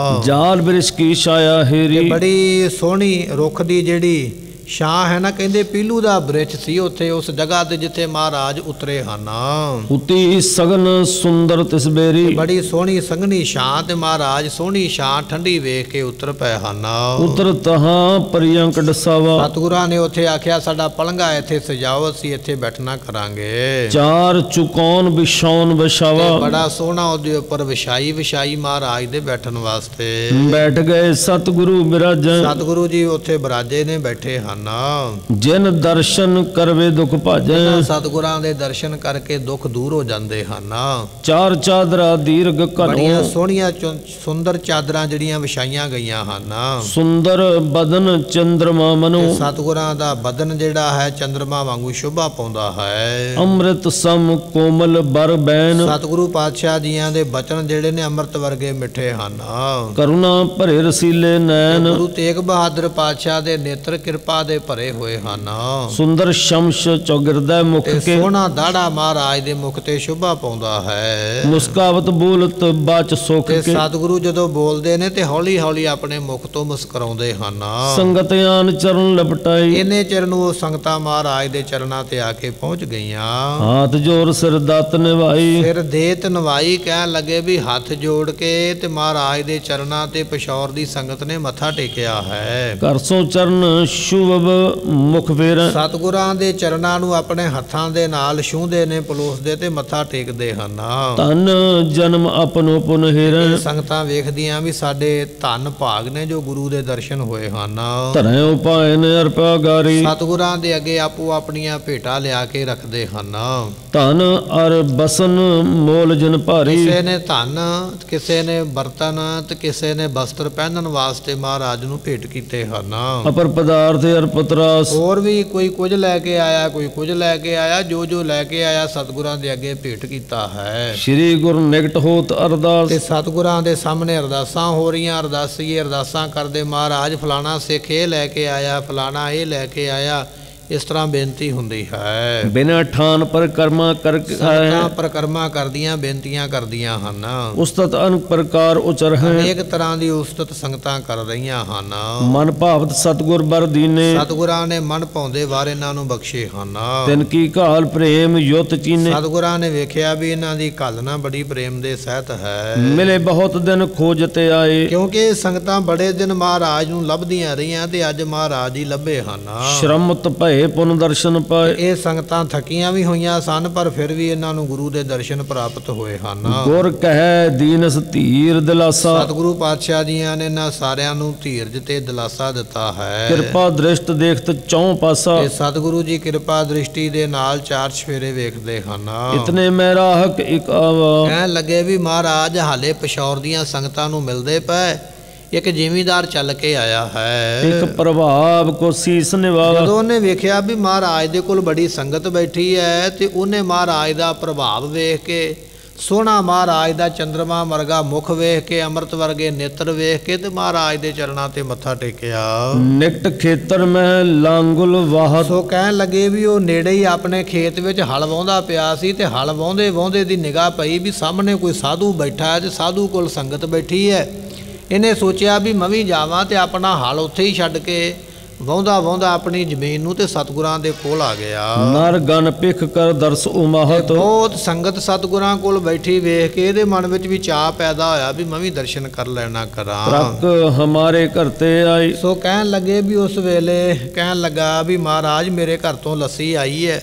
ਜਾਲ ਬਿਰਸ਼ ਕੀ ਛਾਇਆ ਹੇਰੀ, ਬੜੀ ਸੋਹਣੀ ਰੁੱਖ ਦੀ ਜਿਹੜੀ ਛਾਂ ਹੈ ਨਾ, ਕਹਿੰਦੇ ਪੀਲੂ ਦਾ ਬ੍ਰਿਛ ਸੀ ਉੱਥੇ ਉਸ ਜਗ੍ਹਾ ਤੇ ਜਿੱਥੇ ਮਹਾਰਾਜ ਉਤਰੇ ਹਨ। ਉਤੀ ਸਗਨ ਸੁੰਦਰ ਤਿਸਬੇਰੀ, ਬੜੀ ਸੋਹਣੀ ਸੰਘਣੀ ਛਾਂ ਤੇ ਮਹਾਰਾਜ ਸੋਹਣੀ ਛਾਂ ਠੰਡੀ ਵੇਖ ਕੇ ਉਤਰ ਪਏ ਹਨ। ਉਤਰ ਤਹਾਂ ਪਰਿਅੰਕ ਡਸਾਵਾ, ਸਤਿਗੁਰਾਂ ਨੇ ਉੱਥੇ ਆਖਿਆ ਸਾਡਾ ਪਲੰਘਾ ਇੱਥੇ ਸਜਾਓ, ਅਸੀਂ ਇੱਥੇ ਬੈਠਣਾ ਕਰਾਂਗੇ। ਚਾਰ ਚੁਕੌਨ ਵਿਛਾਉਨ ਵਿਛਾਵਾ, ਬੜਾ ਸੋਹਣਾ ਉਹਦੇ ਉੱਪਰ ਵਿਛਾਈ ਮਹਾਰਾਜ ਦੇ ਬੈਠਣ ਵਾਸਤੇ। ਬੈਠ ਗਏ ਸਤਿਗੁਰੂ ਬਿਰਾਜੈ, ਸਤਿਗੁਰੂ ਜੀ ਉੱਥੇ ਬਿਰਾਜੇ ਨੇ, ਬੈਠੇ ਹਨ। ਹਨ। ਜਿਨ ਦਰਸ਼ਨ ਕਰਵੇ ਦੁਖ ਭਾਜੈ, ਸਤਿਗੁਰਾਂ ਦੇ ਦਰਸ਼ਨ ਕਰਕੇ ਦੁੱਖ ਦੂਰ ਹੋ ਜਾਂਦੇ ਹਨ। ਚਾਰ ਚਾਦਰਾ ਦੀਰਘ ਬੜੀਆਂ ਘਨੋ, ਸੋਹਣੀਆਂ ਸੁੰਦਰ ਚਾਦਰਾਂ ਜਿਹੜੀਆਂ ਵਿਛਾਈਆਂ ਗਈਆਂ ਹਨ। ਸੁੰਦਰ ਬਦਨ ਚੰਦਰਮਾ ਮਨੋ, ਤੇ ਸਤਿਗੁਰਾਂ ਦਾ ਬਦਨ ਜਿਹੜਾ ਹੈ ਚੰਦਰਮਾ ਵਾਂਗੂ ਸ਼ੋਭਾ ਪਾਉਂਦਾ ਹੈ। ਅੰਮ੍ਰਿਤ ਸਮ ਕੋਮਲ ਬਰ ਬੈਨ, ਸਤਿਗੁਰੂ ਪਾਤਸ਼ਾਹ ਜੀਆਂ ਦੇ ਬਚਨ ਜਿਹੜੇ ਨੇ ਅੰਮ੍ਰਿਤ ਵਰਗੇ ਮਿੱਠੇ ਹਨ। ਕਰੁਣਾ ਭਰੇ ਰਸੀਲੇ ਨੈਣ, ਗੁਰੂ ਤੇਗ ਬਹਾਦਰ ਪਾਤਸ਼ਾਹ ਦੇ ਨੇਤਰ ਕਿਰਪਾ ਦੇ ਭਰੇ ਹੋਏ ਹਨ। ਸੁੰਦਰ ਸ਼ਮਸ਼ ਚੌਗਿਰਦਾ ਮੁਖ ਤੇ ਕੇ, ਸੋਹਣਾ ਦਾੜਾ ਮਹਾਰਾਜ ਦੇ ਮੁਖ ਤੇ ਸ਼ੋਭਾ ਪਾਉਂਦਾ ਹੈ। ਮੁਸਕਾਵਤ ਬੋਲਤ ਬਾਚ ਸੁਖ ਤੇ ਕੇ, ਸਤਿਗੁਰੂ ਜਦੋਂ ਬੋਲਦੇ ਨੇ ਤੇ ਹੌਲੀ ਹੌਲੀ ਆਪਣੇ ਮੁਖ ਤੋਂ ਮੁਸਕਰਾਉਂਦੇ ਹਨ। ਸੰਗਤ ਆਨ ਚਰਨ ਲਪਟਾਈ, ਇਹਨੇ ਚਿਰ ਨੂੰ ਉਹ ਸੰਗਤਾਂ ਮਹਾਰਾਜ ਦੇ ਚਰਨਾਂ ਤੇ ਆ ਕੇ ਪਹੁੰਚ ਗਈਆਂ। ਹਾਥ ਜੋਰ ਸਿਰ ਦਤ ਨਿਵਾਈ, ਫਿਰ ਦੇਤ ਨਵਾਈ ਕਹਿਣ ਲੱਗੇ ਵੀ ਹੱਥ ਜੋੜ ਕੇ ਤੇ ਮਹਾਰਾਜ ਦੇ ਚਰਨਾਂ ਤੇ ਪਿਸ਼ੌਰ ਦੀ ਸੰਗਤ ਨੇ ਮੱਥਾ ਟੇਕਿਆ ਹੈ। ਕਰ ਸੋ ਚਰਨ ਸ਼ੁਭ ਮੁਖ ਫੇਰ, ਸਤਿਗੁਰਾਂ ਦੇ ਚਰਨਾਂ ਨੂੰ ਆਪਣੇ ਹੱਥਾਂ ਦੇ ਨਾਲ ਛੂਹਦੇ ਨੇ, ਪਲੋਸਦੇ ਤੇ ਮੱਥਾ ਟੇਕਦੇ ਹਨ। ਧਨ ਜਨਮ ਆਪਨੋ ਪੁਨ ਹੇਰੈ, ਇਹ ਸੰਗਤਾਂ ਵੇਖਦੀਆਂ ਵੀ ਸਾਡੇ ਧੰਨ ਭਾਗ ਨੇ ਜੋ ਗੁਰੂ ਦੇ ਦਰਸ਼ਨ ਹੋਏ ਹਨ। ਧਰੈ ਉਪਾਇ ਨੇ ਅਰਪਾ ਗਾਰੀ, ਸਤਿਗੁਰਾਂ ਦੇ ਅੱਗੇ ਆਪੋ ਆਪਣੀਆਂ ਭੇਟਾਂ ਲਿਆ ਕੇ ਰੱਖਦੇ ਹਨ। ਧਨ ਅਰ ਬਸਨ ਮੋਲ ਜਨ ਭਾਰੀ, ਕਿਸੇ ਨੇ ਧਨ, ਕਿਸੇ ਨੇ ਬਰਤਨ ਤੇ ਕਿਸੇ ਨੇ ਵਸਤਰ ਪਹਿਨਣ ਵਾਸਤੇ ਮਹਾਰਾਜ ਨੂੰ ਭੇਟ ਕੀਤੇ ਹਨ। ਅਪਰ ਪਦਾਰਥ ਅਰ ਪਤਰਾਸ, ਹੋਰ ਵੀ ਕੋਈ ਕੁਝ ਲੈ ਕੇ ਆਇਆ, ਕੋਈ ਕੁਝ ਲੈ ਕੇ ਆਇਆ, ਜੋ ਜੋ ਲੈ ਕੇ ਆਇਆ ਸਤਿਗੁਰਾਂ ਦੇ ਅੱਗੇ ਭੇਟ ਕੀਤਾ ਹੈ। ਸ੍ਰੀ ਗੁਰ ਨਿਕਟ ਹੋਤ ਅਰਦਾਸ, ਤੇ ਸਤਿਗੁਰਾਂ ਦੇ ਸਾਹਮਣੇ ਅਰਦਾਸਾਂ ਹੋ ਰਹੀਆਂ। ਅਰਦਾਸੀਏ ਅਰਦਾਸਾਂ ਕਰਦੇ, ਮਹਾਰਾਜ ਫਲਾਣਾ ਸਿੱਖ ਇਹ ਲੈ ਕੇ ਆਇਆ, ਫਲਾਣਾ ਇਹ ਲੈ ਕੇ ਆਇਆ, ਇਸ ਤਰ੍ਹਾਂ ਬੇਨਤੀ ਹੁੰਦੀ ਹੈ। ਬਿਨਾ ਠਾਨ ਪਰ ਕਰਮਾ ਕਰ ਸੰਗਤਾਂ ਪ੍ਰਕਰਮਾ ਕਰਦੀਆਂ, ਬੇਨਤੀਆਂ ਕਰਦੀਆਂ ਹਨ। ਉਸਤਤ ਅਨ ਪ੍ਰਕਾਰ ਉਚਰ ਹੈ, ਅਨੇਕ ਤਰ੍ਹਾਂ ਦੀ ਉਸਤਤ ਸੰਗਤਾਂ ਕਰ ਰਹੀਆਂ ਹਨ। ਮਨ ਭਾਵਤ ਸਤਗੁਰ ਬਰ ਦੀਨੇ, ਸਤਿਗੁਰਾਂ ਨੇ ਮਨ ਭਾਉਂਦੇ ਵਾਰ ਇਹਨਾਂ ਨੂੰ ਬਖਸ਼ੇ ਹਨ। ਤਿਨ ਕੀ ਘਾਲ ਪ੍ਰੇਮ ਯੁਤ ਚੀਨੇ, ਸਤਿਗੁਰਾਂ ਨੇ ਵੇਖਿਆ ਵੀ ਇਹਨਾਂ ਦੀ ਘਾਲਣਾ ਬੜੀ ਪ੍ਰੇਮ ਦੇ ਸਹਿਤ ਹੈ। ਮਿਲੇ ਬਹੁਤ ਦਿਨ ਖੋਜਤੇ ਆਏ, ਕਿਉਂਕਿ ਇਹ ਸੰਗਤਾਂ ਬੜੇ ਦਿਨ ਮਹਾਰਾਜ ਨੂੰ ਲੱਭਦੀਆਂ ਰਹੀਆਂ ਤੇ ਅੱਜ ਮਹਾਰਾਜ ਹੀ ਲੱਭੇ ਹਨ। ਸ਼ਰਮਤ ਭਏ ਪੁਨ ਦਰਸ਼ਨ ਪਾਏ, ਇਹ ਸੰਗਤਾਂ ਥਕੀਆਂ ਵੀ ਹੋਈਆਂ ਸਨ ਪਰ ਫਿਰ ਵੀ ਇਹਨਾਂ ਨੂੰ ਗੁਰੂ ਦੇ ਦਰਸ਼ਨ ਪ੍ਰਾਪਤ ਹੋਏ ਹਨ। ਗੁਰ ਕਹਿ ਦੀਨਸ ਧੀਰ ਦਿਲਾਸਾ, ਸਤਿਗੁਰੂ ਪਾਤਸ਼ਾਹ ਜੀਆਂ ਨੇ ਇਹਨਾਂ ਸਾਰਿਆਂ ਨੂੰ ਧੀਰਜ ਤੇ ਦਿਲਾਸਾ ਦਿੱਤਾ ਹੈ। ਕਿਰਪਾ ਦ੍ਰਿਸ਼ਟ ਦੇਖਤ ਚੌਂ ਪਾਸਾ, ਤੇ ਸਤਿਗੁਰੂ ਜੀ ਕਿਰਪਾ ਦ੍ਰਿਸ਼ਟੀ ਦੇ ਨਾਲ ਚਾਰ ਚਫੇਰੇ ਵੇਖਦੇ ਹਨ। ਇਤਨੇ ਮੈਂ ਰਾਹਕ ਇੱਕ ਆਵਾ, ਕਹਿਣ ਲੱਗੇ ਵੀ ਮਹਾਰਾਜ ਹਾਲੇ ਪਿਸ਼ੌਰ ਦੀਆਂ ਸੰਗਤਾਂ ਨੂੰ ਮਿਲਦੇ ਪਏ। ਇੱਕ ਜ਼ਿਮੀਂਦਾਰ ਚੱਲ ਕੇ ਆਇਆ ਹੈ। ਇੱਕ ਪ੍ਰਭਾਵ ਕੋ ਸੀਸ ਨਿਵਾਵਾ, ਜਦੋਂ ਉਹਨੇ ਵੇਖਿਆ ਵੀ ਮਹਾਰਾਜ ਦੇ ਕੋਲ ਬੜੀ ਸੰਗਤ ਬੈਠੀ ਹੈ ਤੇ ਉਹਨੇ ਮਹਾਰਾਜ ਦਾ ਪ੍ਰਭਾਵ ਵੇਖ ਕੇ, ਸੋਹਣਾ ਮਹਾਰਾਜ ਦਾ ਚੰਦਰਮਾ ਵਰਗਾ ਮੁਖ ਵੇਖ ਕੇ, ਅੰਮ੍ਰਿਤ ਵਰਗੇ ਨੇਤਰ ਵੇਖ ਕੇ ਤੇ ਮਹਾਰਾਜ ਦੇ ਚਰਨਾਂ ਤੇ ਮੱਥਾ ਟੇਕਿਆ। ਨਿਕਟ ਖੇਤਰ ਮੈਂ ਲਾਂਗੁਲ ਵਾਹਤ, ਸੋ ਕਹਿਣ ਲੱਗੇ ਵੀ ਉਹ ਨੇੜੇ ਹੀ ਆਪਣੇ ਖੇਤ ਵਿੱਚ ਹਲ ਵਾਹੁੰਦਾ ਪਿਆ ਸੀ ਤੇ ਹਲ ਵਾਹੁੰਦੇ ਵਾਹੁੰਦੇ ਦੀ ਨਿਗਾਹ ਪਈ ਵੀ ਸਾਹਮਣੇ ਕੋਈ ਸਾਧੂ ਬੈਠਾ ਹੈ ਤੇ ਸਾਧੂ ਕੋਲ ਸੰਗਤ ਬੈਠੀ ਹੈ। ਇਹਨੇ ਸੋਚਿਆ ਵੀ ਮੈਂ ਵੀ ਜਾਵਾਂ ਤੇ ਆਪਣਾ ਹਲ ਉੱਥੇ ਹੀ ਛੱਡ ਕੇ ਵਾਹੁੰਦਾ ਵਾਹੁੰਦਾ ਆਪਣੀ ਜ਼ਮੀਨ ਨੂੰ ਤੇ ਸਤਿਗੁਰਾਂ ਦੇ ਕੋਲ ਆ ਗਿਆ। ਨਰ ਗਨ ਪਿਖ ਕਰ ਦਰਸ ਉਮਾਹਤ, ਬਹੁਤ ਸੰਗਤ ਸਤਿਗੁਰਾਂ ਕੋਲ ਬੈਠੀ ਵੇਖ ਕੇ ਇਹਦੇ ਮਨ ਵਿੱਚ ਵੀ ਚਾਅ ਪੈਦਾ ਹੋਇਆ ਵੀ ਮੈਂ ਵੀ ਦਰਸ਼ਨ ਕਰ ਲੈਣਾ ਕਰਾਂ। ਪ੍ਰਕ ਹਮਾਰੇ ਘਰ ਤੇ ਆਈ, ਸੋ ਕਹਿਣ ਲੱਗੇ ਵੀ ਉਸ ਵੇਲੇ ਕਹਿਣ ਲੱਗਾ ਵੀ ਮਹਾਰਾਜ ਮੇਰੇ ਘਰ ਤੋਂ ਲੱਸੀ ਆਈ ਹੈ।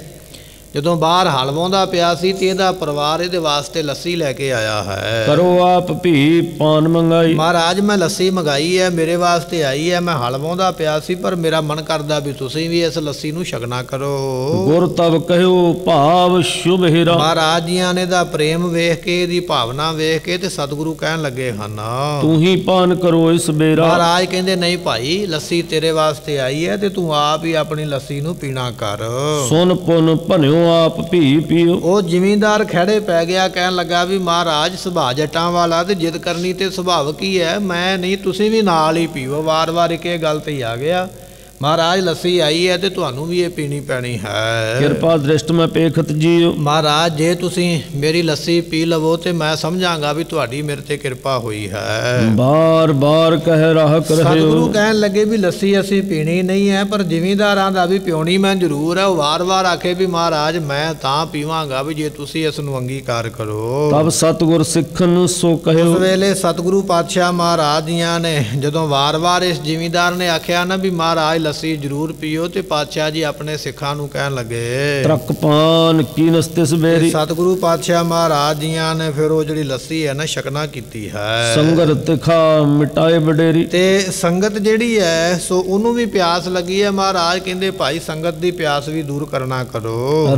ਜਦੋਂ ਬਾਹਰ ਹਲ ਵਾਹੁੰਦਾ ਪਿਆ ਸੀ ਤੇ ਇਹਦਾ ਪਰਿਵਾਰ ਇਹਦੇ ਵਾਸਤੇ ਲੱਸੀ ਲੈ ਕੇ ਆਇਆ ਹੈ। ਕਰੋ ਆਪ ਭੀ ਪਾਨ ਮੰਗਾਈ, ਮਹਾਰਾਜ ਮੈਂ ਲੱਸੀ ਮੰਗਾਈ ਹੈ, ਮੇਰੇ ਵਾਸਤੇ ਆਈ ਹੈ। ਮੈਂ ਹਲ ਵਾਹੁੰਦਾ ਪਿਆ ਸੀ ਪਰ ਮੇਰਾ ਮਨ ਕਰਦਾ ਵੀ ਤੁਸੀਂ ਵੀ ਇਸ ਲੱਸੀ ਨੂੰ ਛਕਣਾ ਕਰੋ। ਗੁਰ ਤਬ ਕਹਿਓ ਭਾਵ ਸ਼ੁਭ ਹੀਰਾ, ਮਹਾਰਾਜ ਜੀਆਂ ਨੇ ਦਾ ਪ੍ਰੇਮ ਵੇਖ ਕੇ, ਇਹਦੀ ਭਾਵਨਾ ਵੇਖ ਕੇ ਤੇ ਸਤਿਗੁਰੂ ਕਹਿਣ ਲੱਗੇ ਹਨ ਤੂੰ ਹੀ ਪਾਨ ਕਰੋ ਇਸ ਬੇਰਾ। ਮਹਾਰਾਜ ਕਹਿੰਦੇ ਨਹੀਂ ਭਾਈ, ਲੱਸੀ ਤੇਰੇ ਵਾਸਤੇ ਆਈ ਹੈ ਤੇ ਤੂੰ ਆਪ ਹੀ ਆਪਣੀ ਲੱਸੀ ਨੂੰ ਪੀਣਾ ਕਰ। ਸੁਨ ਪੁਨ ਭਨਿਓ ਆਪ ਭੀ ਪੀਓ, ਉਹ ਜ਼ਿਮੀਂਦਾਰ ਖੜੇ ਪੈ ਗਿਆ। ਕਹਿਣ ਲੱਗਾ ਵੀ ਮਹਾਰਾਜ ਸੁਭਾਅ ਜੱਟਾਂ ਵਾਲਾ ਤੇ ਜਿੱਦ ਕਰਨੀ ਤੇ ਸੁਭਾਵ ਕੀ ਹੈ, ਮੈਂ ਨਹੀਂ, ਤੁਸੀਂ ਵੀ ਨਾਲ ਹੀ ਪੀਓ। ਵਾਰ-ਵਾਰ ਇੱਕ ਇਹ ਗੱਲ ਤੇ ਹੀ ਆ ਗਿਆ। ਮਹਾਰਾਜ ਲੱਸੀ ਆਈ ਹੈ ਤੇ ਤੁਹਾਨੂੰ ਵੀ ਇਹ ਪੀਣੀ ਪੈਣੀ ਹੈ। ਕਿਰਪਾ ਦ੍ਰਿਸ਼ਟ ਮੈਂ ਪੇਖਤ ਜੀਓ, ਮਹਾਰਾਜ ਜੇ ਤੁਸੀਂ ਮੇਰੀ ਲੱਸੀ ਪੀ ਲਵੋ ਤੇ ਮੈਂ ਸਮਝਾਂਗਾ ਵੀ ਤੁਹਾਡੀ ਮੇਰੇ ਤੇ ਕਿਰਪਾ ਹੋਈ ਹੈ। ਬਾਰ ਬਾਰ ਕਹਿ ਰਾਹਕ ਰਹਿਓ, ਸਤਿਗੁਰੂ ਕਹਿਣ ਲੱਗੇ ਵੀ ਲੱਸੀ ਅਸੀਂ ਪੀਣੀ ਨਹੀਂ ਹੈ ਪਰ ਜ਼ਿਮੀਂਦਾਰਾਂ ਦਾ ਵੀ ਪਿਉਣੀ ਮੈਂ ਜ਼ਰੂਰ ਹੈ। ਉਹ ਵਾਰ-ਵਾਰ ਆਖੇ ਵੀ ਮਹਾਰਾਜ ਮੈਂ ਤਾਂ ਪੀਵਾਂਗਾ ਵੀ ਜੇ ਤੁਸੀਂ ਇਸ ਨੂੰ ਅੰਗੀਕਾਰ ਕਰੋ। ਤਬ ਸਤਿਗੁਰ ਸਿੱਖਨ ਸੋ ਕਹਿਓ, ਉਸ ਵੇਲੇ ਸਤਿਗੁਰੂ ਪਾਤਸ਼ਾਹ ਮਹਾਰਾਜ ਜੀਆਂ ਨੇ ਜਦੋਂ ਵਾਰ-ਵਾਰ ਇਸ ਜ਼ਿਮੀਂਦਾਰ ਨੇ ਆਖਿਆ ਨਾ ਵੀ ਮਹਾਰਾਜ ਲੱਸੀ ਜ਼ਰੂਰ ਪੀਓ। ਤੇ ਪਾਤਸ਼ਾਹ ਜੀ ਆਪਣੇ ਸਿੱਖਾਂ ਨੂੰ ਕਹਿਣ ਲੱਗੇ ਤਰਕ ਪਾਨ ਕੀਨਸ ਤਿਸ ਬੇਰੀ ਸਤਿਗੁਰੂ ਪਾਤਸ਼ਾਹ ਮਹਾਰਾਜ ਜੀਆਂ ਨੇ ਫਿਰ ਉਹ ਜਿਹੜੀ ਲੱਸੀ ਹੈ ਨਾ ਛਕਣਾ ਕੀਤੀ ਹੈ। ਸੰਗਤ ਤਿਖਾ ਮਿਟਾਏ ਬਡੇਰੀ ਤੇ ਸੰਗਤ ਜਿਹੜੀ ਹੈ ਸੋ ਉਹਨੂੰ ਵੀ ਪਿਆਸ ਲੱਗੀ ਹੈ। ਮਹਾਰਾਜ ਕਹਿੰਦੇ ਭਾਈ ਸੰਗਤ ਦੀ ਪਿਆਸ ਵੀ ਦੂਰ ਕਰਨਾ ਕਰੋ।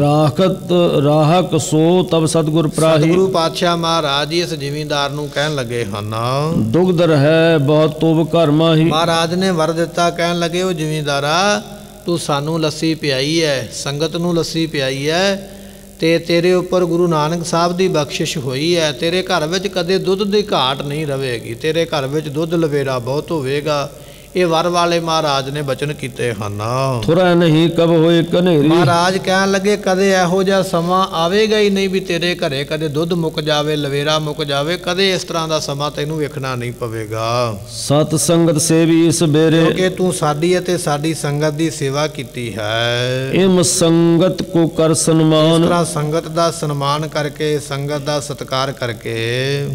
ਰਾਹਕ ਸੋ ਤਬ ਸਤਿਗੁਰ ਪ੍ਰਾਹੀ ਸਤਿਗੁਰੂ ਪਾਤਸ਼ਾਹ ਮਹਾਰਾਜ ਜੀ ਇਸ ਜ਼ਿਮੀਂਦਾਰ ਨੂੰ ਕਹਿਣ ਲੱਗੇ ਹਨ ਦੁਗਧ ਹੈ ਬਹੁਤ ਤੋਬ ਘਰ ਮਾਹੀ। ਮਹਾਰਾਜ ਨੇ ਵਰ ਦਿੱਤਾ, ਕਹਿਣ ਲੱਗੇ ਉਹ ਜ਼ਿਮੀਂਦਾਰਾ ਤੂੰ ਸਾਨੂੰ ਲੱਸੀ ਪਿਆਈ ਹੈ, ਸੰਗਤ ਨੂੰ ਲੱਸੀ ਪਿਆਈ ਹੈ ਤੇ ਤੇਰੇ ਉੱਪਰ ਗੁਰੂ ਨਾਨਕ ਸਾਹਿਬ ਦੀ ਬਖਸ਼ਿਸ਼ ਹੋਈ ਹੈ। ਤੇਰੇ ਘਰ ਵਿੱਚ ਕਦੇ ਦੁੱਧ ਦੀ ਘਾਟ ਨਹੀਂ ਰਵੇਗੀ, ਤੇਰੇ ਘਰ ਵਿੱਚ ਦੁੱਧ ਲਵੇਰਾ ਬਹੁਤ ਹੋਵੇਗਾ। ਇਹ ਵਰ ਵਾਲੇ ਮਹਾਰਾਜ ਨੇ ਬਚਨ ਕੀਤੇ ਹਨ। ਥੁਰਾ ਨਹੀਂ ਕਬ ਹੋਏ ਕਨੇਰੀ ਮਹਾਰਾਜ ਕਹਿਣ ਲੱਗੇ ਕਦੇ ਇਹੋ ਜਿਹਾ ਸਮਾਂ ਆਵੇਗਾ ਹੀ ਨਹੀਂ ਵੀ ਤੇਰੇ ਘਰੇ ਕਦੇ ਦੁੱਧ ਮੁੱਕ ਜਾਵੇ, ਲਵੇਰਾ ਮੁੱਕ ਜਾਵੇ। ਕਦੇ ਇਸ ਤਰ੍ਹਾਂ ਦਾ ਸਮਾਂ ਤੈਨੂੰ ਵੇਖਣਾ ਨਹੀਂ ਪਵੇਗਾ। ਸਤ ਸੰਗਤ ਸੇਵੀ ਇਸ ਬੇਰੇ ਕਿਉਂਕਿ ਤੂੰ ਸਾਡੀ ਅਤੇ ਸਾਡੀ ਸੰਗਤ ਦੀ ਸੇਵਾ ਕੀਤੀ ਹੈ। ਇਮ ਸੰਗਤ ਕੋ ਕਰ ਸਨਮਾਨ ਇਸ ਤਰ੍ਹਾਂ ਸੰਗਤ ਦਾ ਸਨਮਾਨ ਕਰਕੇ, ਸੰਗਤ ਦਾ ਸਤਿਕਾਰ ਕਰਕੇ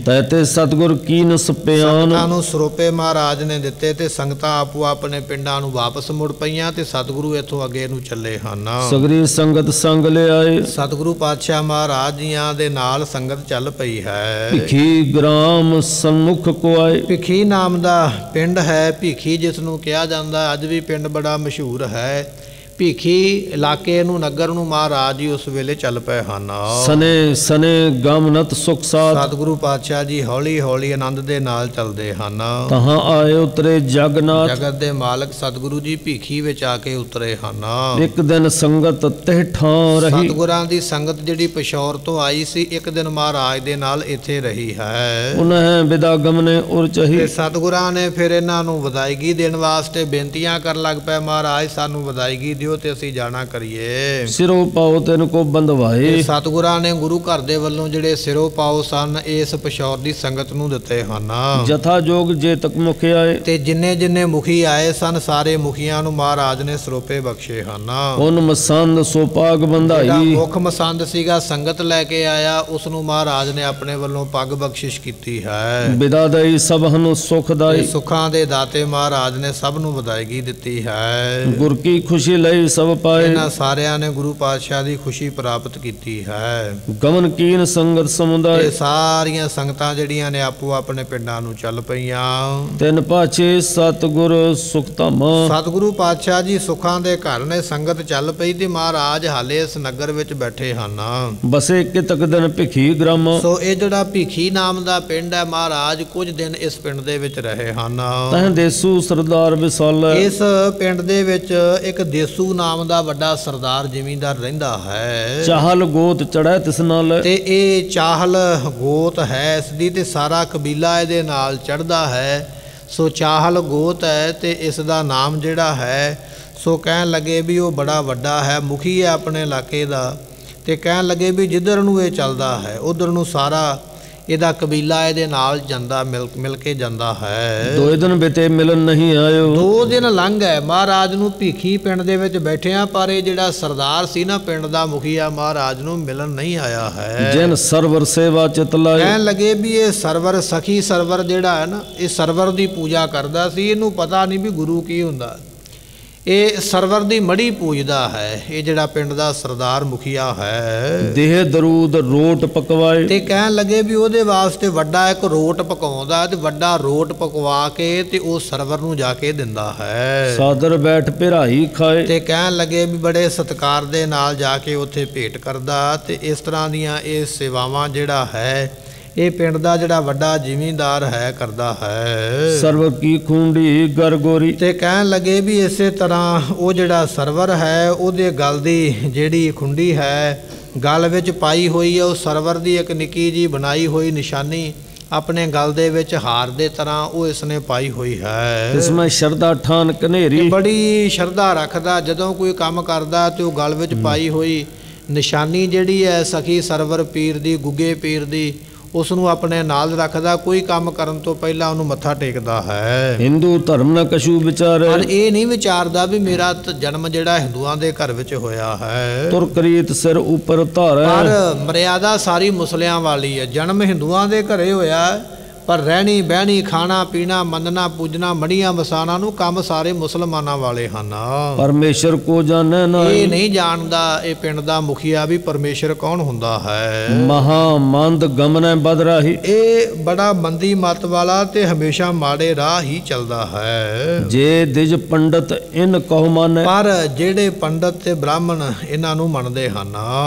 ਤੈਤੇ ਸਤਿਗੁਰ ਕੀਨ ਸਪਿਆਨ ਸੰਗਤਾਂ ਨੂੰ ਸਰੋਪੇ ਮਹਾਰਾਜ ਨੇ ਦਿੱਤੇ ਤੇ ਸੰਗਤਾਂ ਆਪੋ ਆਪਣੇ ਪਿੰਡਾਂ ਨੂੰ ਵਾਪਸ ਮੁੜ ਪਈਆਂ ਤੇ ਸਤਿਗੁਰੂ ਇੱਥੋਂ ਅੱਗੇ ਨੂੰ ਚੱਲੇ ਹਨ। ਸਗਰੀ ਸੰਗਤ ਸੰਗ ਲਿਆਏ ਸਤਿਗੁਰੂ ਪਾਤਸ਼ਾਹ ਮਹਾਰਾਜ ਜੀਆਂ ਦੇ ਨਾਲ ਸੰਗਤ ਚੱਲ ਪਈ ਹੈ। ਭਿਖੀ ਗ੍ਰਾਮ ਸਨਮੁਖ ਕੋ ਆਏ ਭਿਖੀ ਨਾਮ ਦਾ ਪਿੰਡ ਹੈ। ਭਿਖੀ ਜਿਸ ਨੂੰ ਕਿਹਾ ਜਾਂਦਾ, ਅੱਜ ਵੀ ਪਿੰਡ ਬੜਾ ਮਸ਼ਹੂਰ ਹੈ। ਭਿਖੀ ਇਲਾਕੇ ਨੂੰ, ਨਗਰ ਨੂੰ ਮਹਾਰਾਜ ਜੀ ਉਸ ਵੇਲੇ ਚੱਲ ਪਏ ਹਨ। ਸਨੇ ਸਨੇ ਗਮਨਤ ਸੁਖ ਸਾਧ ਸਤਿਗੁਰੂ ਪਾਤਸ਼ਾਹ ਜੀ ਹੌਲੀ ਹੌਲੀ ਆਨੰਦ ਦੇ ਨਾਲ ਚੱਲਦੇ ਹਨ। ਤਹਾਂ ਆਏ ਉਤਰੇ ਜਗਨਾਥ ਜਗਤ ਦੇ ਮਾਲਕ ਸਤਿਗੁਰੂ ਜੀ ਭਿਖੀ ਵਿੱਚ ਆ ਕੇ ਉਤਰੇ ਹਨ। ਇੱਕ ਦਿਨ ਸੰਗਤ ਤਿਹ ਠਾਂ ਰਹੀ ਸਤਿਗੁਰਾਂ ਦੀ ਸੰਗਤ ਜਿਹੜੀ ਪਿਸ਼ੌਰ ਤੋਂ ਆਈ ਸੀ, ਇੱਕ ਦਿਨ ਮਹਾਰਾਜ ਦੇ ਨਾਲ ਇੱਥੇ ਰਹੀ ਹੈ। ਉਨਹਿ ਬਿਦਾ ਗਮਨੇ ਉਰ ਚਹੀ ਤੇ ਸਤਿਗੁਰਾਂ ਨੇ ਫਿਰ ਇਹਨਾਂ ਨੂੰ ਵਧਾਈਗੀ ਦੇਣ ਵਾਸਤੇ ਬੇਨਤੀਆਂ ਕਰਨ ਲੱਗ ਪਏ, ਮਹਾਰਾਜ ਸਾਨੂੰ ਵਧਾਈਗੀ ਤੇ ਅਸੀਂ ਜਾਣਾ ਕਰੀਏ। ਸਿਰੋਂ ਪਾਉ ਤੈਨ ਕੋ ਬੰਦਵਾਏ ਸਤਿਗੁਰਾਂ ਨੇ ਗੁਰੂ ਘਰ ਦੇ ਵੱਲੋਂ ਜਿਹੜੇ ਸਿਰੋਂ ਪਾਉ ਸਨ ਇਸ ਪਿਸ਼ੌਰ ਦੀ ਸੰਗਤ ਨੂੰ ਦਿੱਤੇ ਹਨ। ਜਥਾ ਜੋਗ ਜੇ ਤਕ ਮੁਖ ਆਏ ਤੇ ਜਿੰਨੇ ਜਿੰਨੇ ਮੁਖੀ ਆਏ ਸਨ ਸਾਰੇ ਮੁਖੀਆਂ ਨੂੰ ਮਹਾਰਾਜ ਨੇ ਸਰੋਪੇ ਬਖਸ਼ੇ ਹਨ। ਉਨ ਮਸੰਦ ਸੋ ਪਾਗ ਬੰਧਾਈ ਮੁਖ ਮਸੰਦ ਸੀਗਾ ਸੰਗਤ ਲੈ ਕੇ ਆਇਆ, ਉਸ ਨੂੰ ਮਹਾਰਾਜ ਨੇ ਆਪਣੇ ਵੱਲੋਂ ਪੱਗ ਬਖਸ਼ਿਸ਼ ਕੀਤੀ ਹੈ। ਬਿਦਾ ਦਈ ਸਭ ਨੂੰ ਸੁਖ ਦਾਈ ਸੁੱਖਾਂ ਦੇ ਦਾਤੇ ਮਹਾਰਾਜ ਨੇ ਸਭ ਨੂੰ ਵਧਾਈਗੀ ਦਿੱਤੀ ਹੈ। ਗੁਰ ਕੀ ਖੁਸ਼ੀ ਲਈ ਸਭ ਪਾਏ ਇਹਨਾਂ ਸਾਰਿਆਂ ਨੇ ਗੁਰੂ ਪਾਤਸ਼ਾਹ ਦੀ ਖੁਸ਼ੀ ਪ੍ਰਾਪਤ ਕੀਤੀ ਹੈ। ਗਮਨ ਕੀਨ ਸੰਗਤ ਸਮੁਦਾਇ ਇਹ ਸਾਰੀਆਂ ਸੰਗਤਾਂ ਜਿਹੜੀਆਂ ਨੇ ਆਪੋ ਆਪਣੇ ਪਿੰਡਾਂ ਨੂੰ ਚੱਲ ਪਈਆਂ। ਤਿੰਨ ਪਾਛੇ ਸਤਿਗੁਰ ਸੁਖ ਧਾਮਾ ਸਤਿਗੁਰੂ ਪਾਤਸ਼ਾਹ ਜੀ ਸੁੱਖਾਂ ਦੇ ਘਰ ਨੇ, ਸੰਗਤ ਚੱਲ ਪਈ ਤੇ ਮਹਾਰਾਜ ਹਾਲੇ ਇਸ ਨਗਰ ਵਿੱਚ ਬੈਠੇ ਹਨ। ਬਸੇ ਕਿਤਕ ਦਿਨ ਭਿਖੀ ਗ੍ਰਾਮ ਸੋ ਇਹ ਜਿਹੜਾ ਭਿਖੀ ਨਾਮ ਦਾ ਪਿੰਡ ਹੈ, ਮਹਾਰਾਜ ਕੁਝ ਦਿਨ ਇਸ ਪਿੰਡ ਦੇ ਵਿੱਚ ਰਹੇ ਹਨ। ਤਹ ਦੇਸੂ ਸਰਦਾਰ ਵਿਸਾਲ ਇਸ ਪਿੰਡ ਦੇ ਵਿੱਚ ਇੱਕ ਦੇਸੂ ਨਾਮ ਦਾ ਵੱਡਾ ਸਰਦਾਰ ਜ਼ਿਮੀਂਦਾਰ ਰਹਿੰਦਾ ਹੈ। ਚਾਹਲ ਗੋਤ ਚੜ੍ਹੈ ਤਿਸ ਨਾਲ ਤੇ ਇਹ ਚਾਹਲ ਗੋਤ ਹੈ ਇਸ ਦੀ, ਤੇ ਸਾਰਾ ਕਬੀਲਾ ਇਹਦੇ ਨਾਲ ਚੜ੍ਹਦਾ ਹੈ। ਸੋ ਚਾਹਲ ਗੋਤ ਹੈ ਤੇ ਇਸ ਦਾ ਨਾਮ ਜਿਹੜਾ ਹੈ ਸੋ ਕਹਿਣ ਲੱਗੇ ਵੀ ਉਹ ਬੜਾ ਵੱਡਾ ਹੈ, ਮੁਖੀ ਹੈ ਆਪਣੇ ਇਲਾਕੇ ਦਾ। ਤੇ ਕਹਿਣ ਲੱਗੇ ਵੀ ਜਿੱਧਰ ਨੂੰ ਇਹ ਚੱਲਦਾ ਹੈ ਉਧਰ ਨੂੰ ਸਾਰਾ ਇਹਦਾ ਕਬੀਲਾ ਇਹਦੇ ਨਾਲ ਜਾਂਦਾ, ਮਿਲ ਕੇ ਜਾਂਦਾ ਹੈ। 2 ਦਿਨ ਬਿਤੇ ਮਿਲਨ ਨਹੀਂ ਆਇਓ 2 ਦਿਨ ਲੰਘ ਗਏ ਮਹਾਰਾਜ ਨੂੰ ਭਿਖੀ ਪਿੰਡ ਦੇ ਵਿੱਚ ਬੈਠਿਆਂ, ਪਰ ਇਹ ਜਿਹੜਾ ਸਰਦਾਰ ਸੀ ਨਾ ਪਿੰਡ ਦਾ ਮੁਖੀਆ ਮਹਾਰਾਜ ਨੂੰ ਮਿਲਣ ਨਹੀਂ ਆਇਆ ਹੈ। ਜਿਨ ਸਰਵਰ ਸੇਵਾ ਚਿਤ ਲਾਏ ਕਹਿਣ ਲੱਗੇ ਵੀ ਇਹ ਸਰਵਰ ਸਖੀ ਸਰਵਰ ਜਿਹੜਾ ਹੈ ਨਾ, ਇਹ ਸਰਵਰ ਦੀ ਪੂਜਾ ਕਰਦਾ ਸੀ। ਇਹਨੂੰ ਪਤਾ ਨਹੀਂ ਵੀ ਗੁਰੂ ਕੀ ਹੁੰਦਾ, ਇਹ ਸਰਵਰ ਦੀ ਮੜੀ ਪੂਜਦਾ ਹੈ। ਇਹ ਜਿਹੜਾ ਪਿੰਡ ਦਾ ਸਰਦਾਰ ਮੁਖੀਆ ਹੈ, ਦੇਹ ਦਰੂਦ ਰੋਟ ਪਕਵਾਏ ਤੇ ਕਹਿਣ ਲੱਗੇ ਵੀ ਉਹਦੇ ਵਾਸਤੇ ਵੱਡਾ ਇੱਕ ਰੋਟ ਪਕਾਉਂਦਾ ਤੇ ਵੱਡਾ ਰੋਟ ਪਕਵਾ ਕੇ ਤੇ ਉਹ ਸਰਵਰ ਨੂੰ ਜਾ ਕੇ ਦਿੰਦਾ ਹੈ। ਸਾਦਰ ਬੈਠ ਭਿਰਾਈ ਖਾਏ ਤੇ ਕਹਿਣ ਲੱਗੇ ਵੀ ਬੜੇ ਸਤਿਕਾਰ ਦੇ ਨਾਲ ਜਾ ਕੇ ਉੱਥੇ ਭੇਟ ਕਰਦਾ। ਤੇ ਇਸ ਤਰ੍ਹਾਂ ਦੀਆਂ ਇਹ ਸੇਵਾਵਾਂ ਜਿਹੜਾ ਹੈ ਇਹ ਪਿੰਡ ਦਾ ਜਿਹੜਾ ਵੱਡਾ ਜ਼ਿਮੀਂਦਾਰ ਹੈ ਕਰਦਾ ਹੈ। ਸਰਵਰ ਕੀ ਖੁੰਡੀ ਗਰਗੋਰੀ ਤੇ ਕਹਿਣ ਲੱਗੇ ਵੀ ਇਸੇ ਤਰ੍ਹਾਂ ਉਹ ਜਿਹੜਾ ਸਰਵਰ ਹੈ ਉਹਦੇ ਗਲ ਦੀ ਜਿਹੜੀ ਖੁੰਡੀ ਹੈ ਗਲ ਵਿੱਚ ਪਾਈ ਹੋਈ ਹੈ, ਉਹ ਸਰਵਰ ਦੀ ਇੱਕ ਨਿੱਕੀ ਜੀ ਬਣਾਈ ਹੋਈ ਨਿਸ਼ਾਨੀ ਆਪਣੇ ਗਲ ਦੇ ਵਿੱਚ ਹਾਰ ਦੇ ਤਰ੍ਹਾਂ ਉਹ ਇਸਨੇ ਪਾਈ ਹੋਈ ਹੈ। ਇਸ ਮੈਂ ਸ਼ਰਧਾ ਠਾਨ ਕਨੇਰੀ ਬੜੀ ਸ਼ਰਧਾ ਰੱਖਦਾ, ਜਦੋਂ ਕੋਈ ਕੰਮ ਕਰਦਾ ਤੇ ਉਹ ਗਲ ਵਿੱਚ ਪਾਈ ਹੋਈ ਨਿਸ਼ਾਨੀ ਜਿਹੜੀ ਹੈ ਸਖੀ ਸਰਵਰ ਪੀਰ ਦੀ, ਗੁੱਗੇ ਪੀਰ ਦੀ, ਉਸ ਨੂੰ ਆਪਣੇ ਨਾਲ ਰੱਖਦਾ। ਕੋਈ ਕੰਮ ਕਰਨ ਤੋਂ ਪਹਿਲਾਂ ਉਹਨੂੰ ਮੱਥਾ ਟੇਕਦਾ ਹੈ। ਹਿੰਦੂ ਧਰਮ ਨਾ ਕਛੂ ਵਿਚਾਰੇ, ਪਰ ਇਹ ਨਹੀਂ ਵਿਚਾਰਦਾ ਵੀ ਮੇਰਾ ਜਨਮ ਜਿਹੜਾ ਹਿੰਦੂਆਂ ਦੇ ਘਰ ਵਿੱਚ ਹੋਇਆ ਹੈ। ਤੁਰ ਕਰੀਤ ਸਿਰ ਉੱਪਰ ਧਾਰੈ, ਪਰ ਮਰਿਆਦਾ ਸਾਰੀ ਮੁਸਲਿਆਂ ਵਾਲੀ ਹੈ। ਜਨਮ ਹਿੰਦੂਆਂ ਦੇ ਘਰੇ ਹੋਇਆ ਪਰ ਰਹਿਣੀ ਬਹਿਣੀ ਖਾਣਾ ਪੀਣਾ ਮੰਨਣਾ ਪੂਜਣਾ ਮੜੀਆਂ ਮਸਾਣਾ ਨੂੰ ਕੰਮ ਸਾਰੇ ਮੁਸਲਮਾਨਾਂ ਵਾਲੇ ਹਨ। ਪਰਮੇਸ਼ਰ ਕੋ ਜਾਣੈ ਨਾਹੀ, ਇਹ ਨਹੀਂ ਜਾਣਦਾ ਇਹ ਪਿੰਡ ਦਾ ਮੁਖੀਆ ਵੀ ਪਰਮੇਸ਼ਰ ਕੌਣ ਹੁੰਦਾ ਹੈ। ਮਹਾ ਮੰਦ ਗਮਨੈ ਬਦ ਰਾਹੀ, ਇਹ ਬੜਾ ਮੰਦੀ ਮਤ ਵਾਲਾ ਤੇ ਹਮੇਸ਼ਾ ਮਾੜੇ ਰਾਹ ਹੀ ਚੱਲਦਾ ਹੈ। ਜੇ ਦਿਜ ਪੰਡਤ ਇਨ ਕਹੁ ਮਾਨੈ, ਪਰ ਜਿਹੜੇ ਪੰਡਤ ਤੇ ਬ੍ਰਾਹਮਣ ਇਹਨਾਂ ਨੂੰ ਮੰਨਦੇ ਹਨ,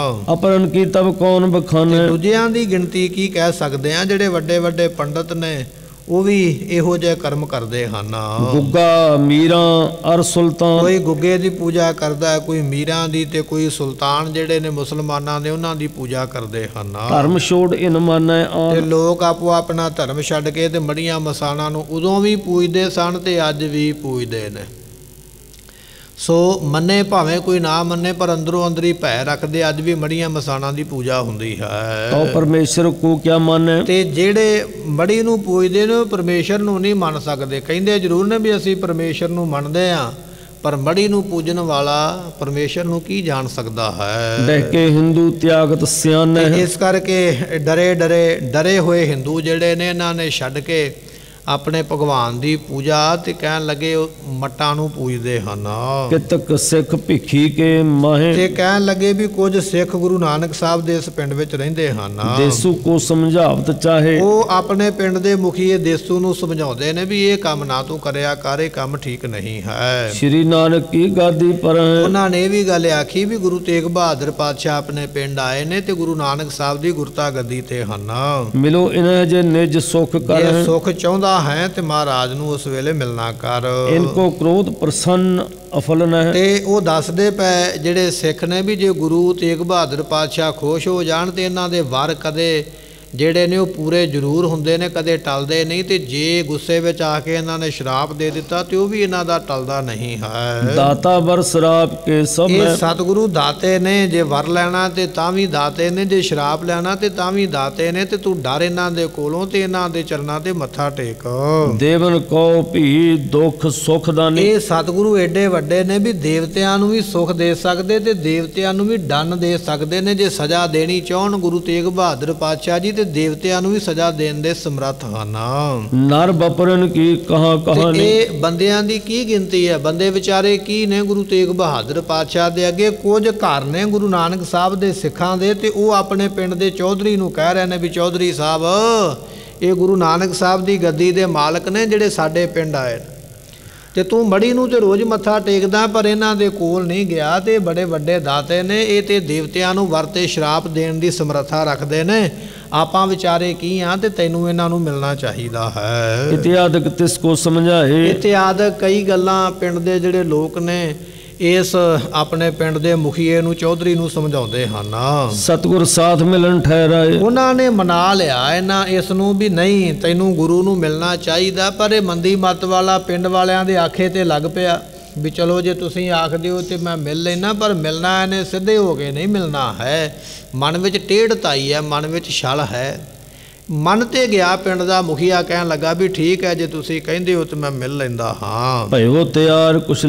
ਅਪਰਨ ਕੀ ਤਬ ਕੌਣ ਬਖਾਨੈ। ਦੂਜਿਆਂ ਦੀ ਗਿਣਤੀ ਕੀ ਕਹਿ ਸਕਦੇ ਆ, ਜਿਹੜੇ ਵੱਡੇ ਵੱਡੇ ਪੰਡਤ ਨੇ ਉਹ ਵੀ ਇਹੋ ਜਿਹੇ ਕਰਮ ਕਰਦੇ ਹਨ। ਗੁੱਗਾ ਮੀਰਾਂ ਅਰ ਸੁਲਤਾਨ, ਕੋਈ ਗੁੱਗੇ ਦੀ ਪੂਜਾ ਕਰਦਾ, ਕੋਈ ਮੀਰਾਂ ਦੀ, ਤੇ ਕੋਈ ਸੁਲਤਾਨ ਜਿਹੜੇ ਨੇ ਮੁਸਲਮਾਨਾਂ ਦੇ ਉਹਨਾਂ ਦੀ ਪੂਜਾ ਕਰਦੇ ਹਨ। ਧਰਮ ਛੋੜ ਇਨ ਮਾਨੈ ਤੇ ਆਨ, ਲੋਕ ਆਪੋ ਆਪਣਾ ਧਰਮ ਛੱਡ ਕੇ ਤੇ ਮੜੀਆਂ ਮਸਾਣਾ ਨੂੰ ਉਦੋਂ ਵੀ ਪੂਜਦੇ ਸਨ ਤੇ ਅੱਜ ਵੀ ਪੂਜਦੇ ਨੇ। ਸੋ ਮੰਨੇ ਭਾਵੇਂ ਕੋਈ ਨਾ ਮੰਨੇ, ਪਰ ਅੰਦਰੋਂ ਅੰਦਰੀ ਭੈ ਰੱਖਦੇ ਅੱਜ ਵੀ ਮੜੀਆਂ ਮਸਾਣਾ ਦੀ ਪੂਜਾ ਹੁੰਦੀ ਹੈ। ਤਉ ਪਰਮੇਸ਼ਰ ਕੋ ਕਿਆ ਮਾਨੈ। ਤੇ ਜਿਹੜੇ ਮੜੀ ਨੂੰ ਪੂਜਦੇ ਨੇ ਪਰਮੇਸ਼ਰ ਨੂੰ ਨਹੀਂ ਮੰਨ ਸਕਦੇ। ਕਹਿੰਦੇ ਜ਼ਰੂਰ ਨੇ ਵੀ ਅਸੀਂ ਪਰਮੇਸ਼ਰ ਨੂੰ ਮੰਨਦੇ ਹਾਂ, ਪਰ ਮੜੀ ਨੂੰ ਪੂਜਣ ਵਾਲਾ ਪਰਮੇਸ਼ਰ ਨੂੰ ਕੀ ਜਾਣ ਸਕਦਾ ਹੈ। ਡਹਿਕੇ ਹਿੰਦੂ ਤਿਆਗਤ ਸਿਆਨੈ, ਇਸ ਕਰਕੇ ਡਰੇ ਹੋਏ ਹਿੰਦੂ ਜਿਹੜੇ ਨੇ ਇਹਨਾਂ ਨੇ ਛੱਡ ਕੇ ਆਪਣੇ ਭਗਵਾਨ ਦੀ ਪੂਜਾ ਤੇ ਕਹਿਣ ਲੱਗੇ ਉਹ ਮੱਟਾਂ ਨੂੰ ਪੂਜਦੇ ਹਨ। ਕਿਤਕ ਸਿੱਖ ਭਿੱਖੀ ਕੇ ਮਾਹੇ, ਤੇ ਕਹਿਣ ਲੱਗੇ ਵੀ ਕੁਝ ਸਿੱਖ ਗੁਰੂ ਨਾਨਕ ਸਾਹਿਬ ਦੇ ਇਸ ਪਿੰਡ ਵਿੱਚ ਰਹਿੰਦੇ ਹਨ। ਦੇਸੂ ਕੋ ਸਮਝਾਵਤ ਚਾਹੇ, ਉਹ ਆਪਣੇ ਪਿੰਡ ਦੇ ਮੁਖੀਏ ਦੇਸੂ ਨੂੰ ਸਮਝਾਉਂਦੇ ਨੇ ਵੀ ਇਹ ਕੰਮ ਨਾ ਤੂੰ ਕਰਿਆ ਕਰ, ਇਹ ਕੰਮ ਠੀਕ ਨਹੀਂ ਹੈ। ਸ਼੍ਰੀ ਨਾਨਕ ਕੀ ਗਾਦੀ ਪਰ ਹੈ। ਉਹਨਾਂ ਨੇ ਇਹ ਵੀ ਗੱਲ ਆਖੀ ਵੀ ਗੁਰੂ ਤੇਗ ਬਹਾਦਰ ਪਾਤਸ਼ਾਹ ਆਪਣੇ ਪਿੰਡ ਆਏ ਨੇ ਤੇ ਗੁਰੂ ਨਾਨਕ ਸਾਹਿਬ ਦੀ ਗੁਰਤਾ ਗੱਦੀ ਤੇ ਹਨ। ਮਿਲੋ ਇਨ੍ਹਾਂ ਜੇ ਨਿਜ ਸੁਖ ਕਰ, ਜੇ ਸੁਖ ਚਾਹੁੰਦਾ ਹੈ ਤੇ ਮਹਾਰਾਜ ਨੂੰ ਉਸ ਵੇਲੇ ਮਿਲਣਾ ਕਰ। ਇਨਕੋ ਕ੍ਰੋਧ ਪ੍ਰਸੰਨ ਅਫਲਨ ਹੈ। ਤੇ ਉਹ ਦੱਸਦੇ ਪਏ ਜਿਹੜੇ ਸਿੱਖ ਨੇ ਵੀ ਜੇ ਗੁਰੂ ਤੇਗ ਬਹਾਦਰ ਪਾਤਸ਼ਾਹ ਖੁਸ਼ ਹੋ ਜਾਣ ਤੇ ਇਹਨਾਂ ਦੇ ਵਰ ਕਦੇ ਜਿਹੜੇ ਨੇ ਉਹ ਪੂਰੇ ਜ਼ਰੂਰ ਹੁੰਦੇ ਨੇ, ਕਦੇ ਟਲਦੇ ਨਹੀਂ। ਤੇ ਜੇ ਗੁੱਸੇ ਵਿੱਚ ਆ ਕੇ ਇਹਨਾਂ ਨੇ ਸ਼ਰਾਪ ਦੇ ਦਿੱਤਾ ਤੇ ਉਹ ਵੀ ਇਹਨਾਂ ਦਾ ਟਲਦਾ ਨਹੀਂ ਹੈ। ਦਾਤਾ ਵਰ ਸ਼ਰਾਪ ਕੇ ਸਭ ਇਹ ਸਤਿਗੁਰੂ ਦਾਤੇ ਨੇ, ਜੇ ਵਰ ਲੈਣਾ ਤੇ ਤਾਂ ਵੀ ਦਾਤੇ ਨੇ, ਜੇ ਸ਼ਰਾਪ ਲੈਣਾ ਤੇ ਤਾਂ ਵੀ ਦਾਤੇ ਨੇ। ਤੇ ਤੂੰ ਡਰ ਇਹਨਾਂ ਦੇ ਕੋਲੋਂ ਤੇ ਇਹਨਾਂ ਦੇ ਚਰਨਾਂ ਤੇ ਮੱਥਾ ਟੇਕ। ਦੇਵਨ ਕੋ ਭੀ ਦੁੱਖ ਸੁਖ ਦਾਨੀ, ਇਹ ਸਤਿਗੁਰੂ ਏਡੇ ਵੱਡੇ ਨੇ ਵੀ ਦੇਵਤਿਆਂ ਨੂੰ ਵੀ ਸੁਖ ਦੇ ਸਕਦੇ ਤੇ ਦੇਵਤਿਆਂ ਨੂੰ ਵੀ ਦੰਨ ਦੇ ਸਕਦੇ ਨੇ। ਜੇ ਸਜ਼ਾ ਦੇਣੀ ਚਾਹਣ ਗੁਰੂ ਤੇਗ ਬਹਾਦਰ ਪਾਤਸ਼ਾਹ ਜੀ ਤੇ ਦੇਵਤਿਆਂ ਨੂੰ ਵੀ ਸਜ਼ਾ ਦੇਣ ਦੇ ਸਮਰੱਥ ਹਨ। ਨਰ ਬਪਰਨ ਕੀ ਕਹਾ ਕਹਾਣੀ, ਇਹ ਬੰਦਿਆਂ ਦੀ ਕੀ ਗਿਣਤੀ ਹੈ, ਬੰਦੇ ਵਿਚਾਰੇ ਕੀ ਨੇ ਗੁਰੂ ਤੇਗ ਬਹਾਦਰ ਪਾਤਸ਼ਾਹ ਦੇ ਅੱਗੇ। ਕੁਝ ਘਰ ਨੇ ਗੁਰੂ ਨਾਨਕ ਸਾਹਿਬ ਦੇ ਸਿੱਖਾਂ ਦੇ ਤੇ ਉਹ ਆਪਣੇ ਪਿੰਡ ਦੇ ਚੌਧਰੀ ਨੂੰ ਕਹਿ ਰਹੇ ਨੇ ਵੀ ਚੌਧਰੀ ਸਾਹਿਬ ਇਹ ਗੁਰੂ ਨਾਨਕ ਸਾਹਿਬ ਦੀ ਗੱਦੀ ਦੇ ਮਾਲਕ ਨੇ ਜਿਹੜੇ ਸਾਡੇ ਪਿੰਡ ਆਏ ਨੇ, ਤੇ ਤੂੰ ਮੜੀ ਨੂੰ ਤੇ ਰੋਜ਼ ਮੱਥਾ ਟੇਕਦਾ ਪਰ ਇਹਨਾਂ ਦੇ ਕੋਲ ਨਹੀਂ ਗਿਆ। ਤੇ ਬੜੇ ਵੱਡੇ ਦਾਤੇ ਨੇ, ਇਹ ਤੇ ਦੇਵਤਿਆਂ ਨੂੰ ਵਰਤੇ ਸ਼ਰਾਪ ਦੇਣ ਦੀ ਸਮਰੱਥਾ ਰੱਖਦੇ ਨੇ। ਆਪਾਂ ਵਿਚਾਰੇ ਕੀ ਆ ਤੇ ਤੈਨੂੰ ਇਹਨਾਂ ਨੂੰ ਮਿਲਣਾ ਚਾਹੀਦਾ ਹੈ। ਇਤਿਆਦਿਕ ਤਿਸ ਕੋ ਸਮਝਾਏ, ਇਤਿਆਦਿਕ ਕਈ ਗੱਲਾਂ ਪਿੰਡ ਦੇ ਜਿਹੜੇ ਲੋਕ ਨੇ ਇਸ ਆਪਣੇ ਪਿੰਡ ਦੇ ਮੁਖੀਏ ਨੂੰ ਚੌਧਰੀ ਨੂੰ ਸਮਝਾਉਂਦੇ ਹਨ। ਸਤਿਗੁਰ ਸਾਥ ਮਿਲਣ ਠਹਿਰਾਏ, ਉਹਨਾਂ ਨੇ ਮਨਾ ਲਿਆ ਇਹਨਾਂ ਇਸ ਨੂੰ ਵੀ ਨਹੀਂ ਤੈਨੂੰ ਗੁਰੂ ਨੂੰ ਮਿਲਣਾ ਚਾਹੀਦਾ। ਪਰ ਇਹ ਮੰਦੀ ਮੱਤ ਵਾਲਾ ਪਿੰਡ ਵਾਲਿਆਂ ਦੇ ਆਖੇ ਤੇ ਲੱਗ ਪਿਆ ਵੀ ਚਲੋ ਜੇ ਤੁਸੀਂ ਆਖ ਦਿਓ ਤੇ ਮੈਂ ਮਿਲ ਲੈਣਾ, ਪਰ ਮਿਲਣਾ ਇਹਨੇ ਸਿੱਧੇ ਹੋ ਕੇ ਨਹੀਂ ਮਿਲਣਾ ਹੈ। ਮਨ ਵਿੱਚ ਟੇਢਤਾਈ ਹੈ, ਮਨ ਵਿੱਚ ਛਲ ਹੈ। ਮਨ ਤੇ ਗਿਆ ਪਿੰਡ ਦਾ ਮੁਖੀਆ ਕਹਿਣ ਲੱਗਾ ਵੀ ਠੀਕ ਹੈ ਜੇ ਤੁਸੀਂ ਕਹਿੰਦੇ ਹੋ ਤੇ ਮੈਂ ਮਿਲ ਲੈਂਦਾ ਹਾਂ। ਭਇਓ ਤਿਆਰ ਕੁਛ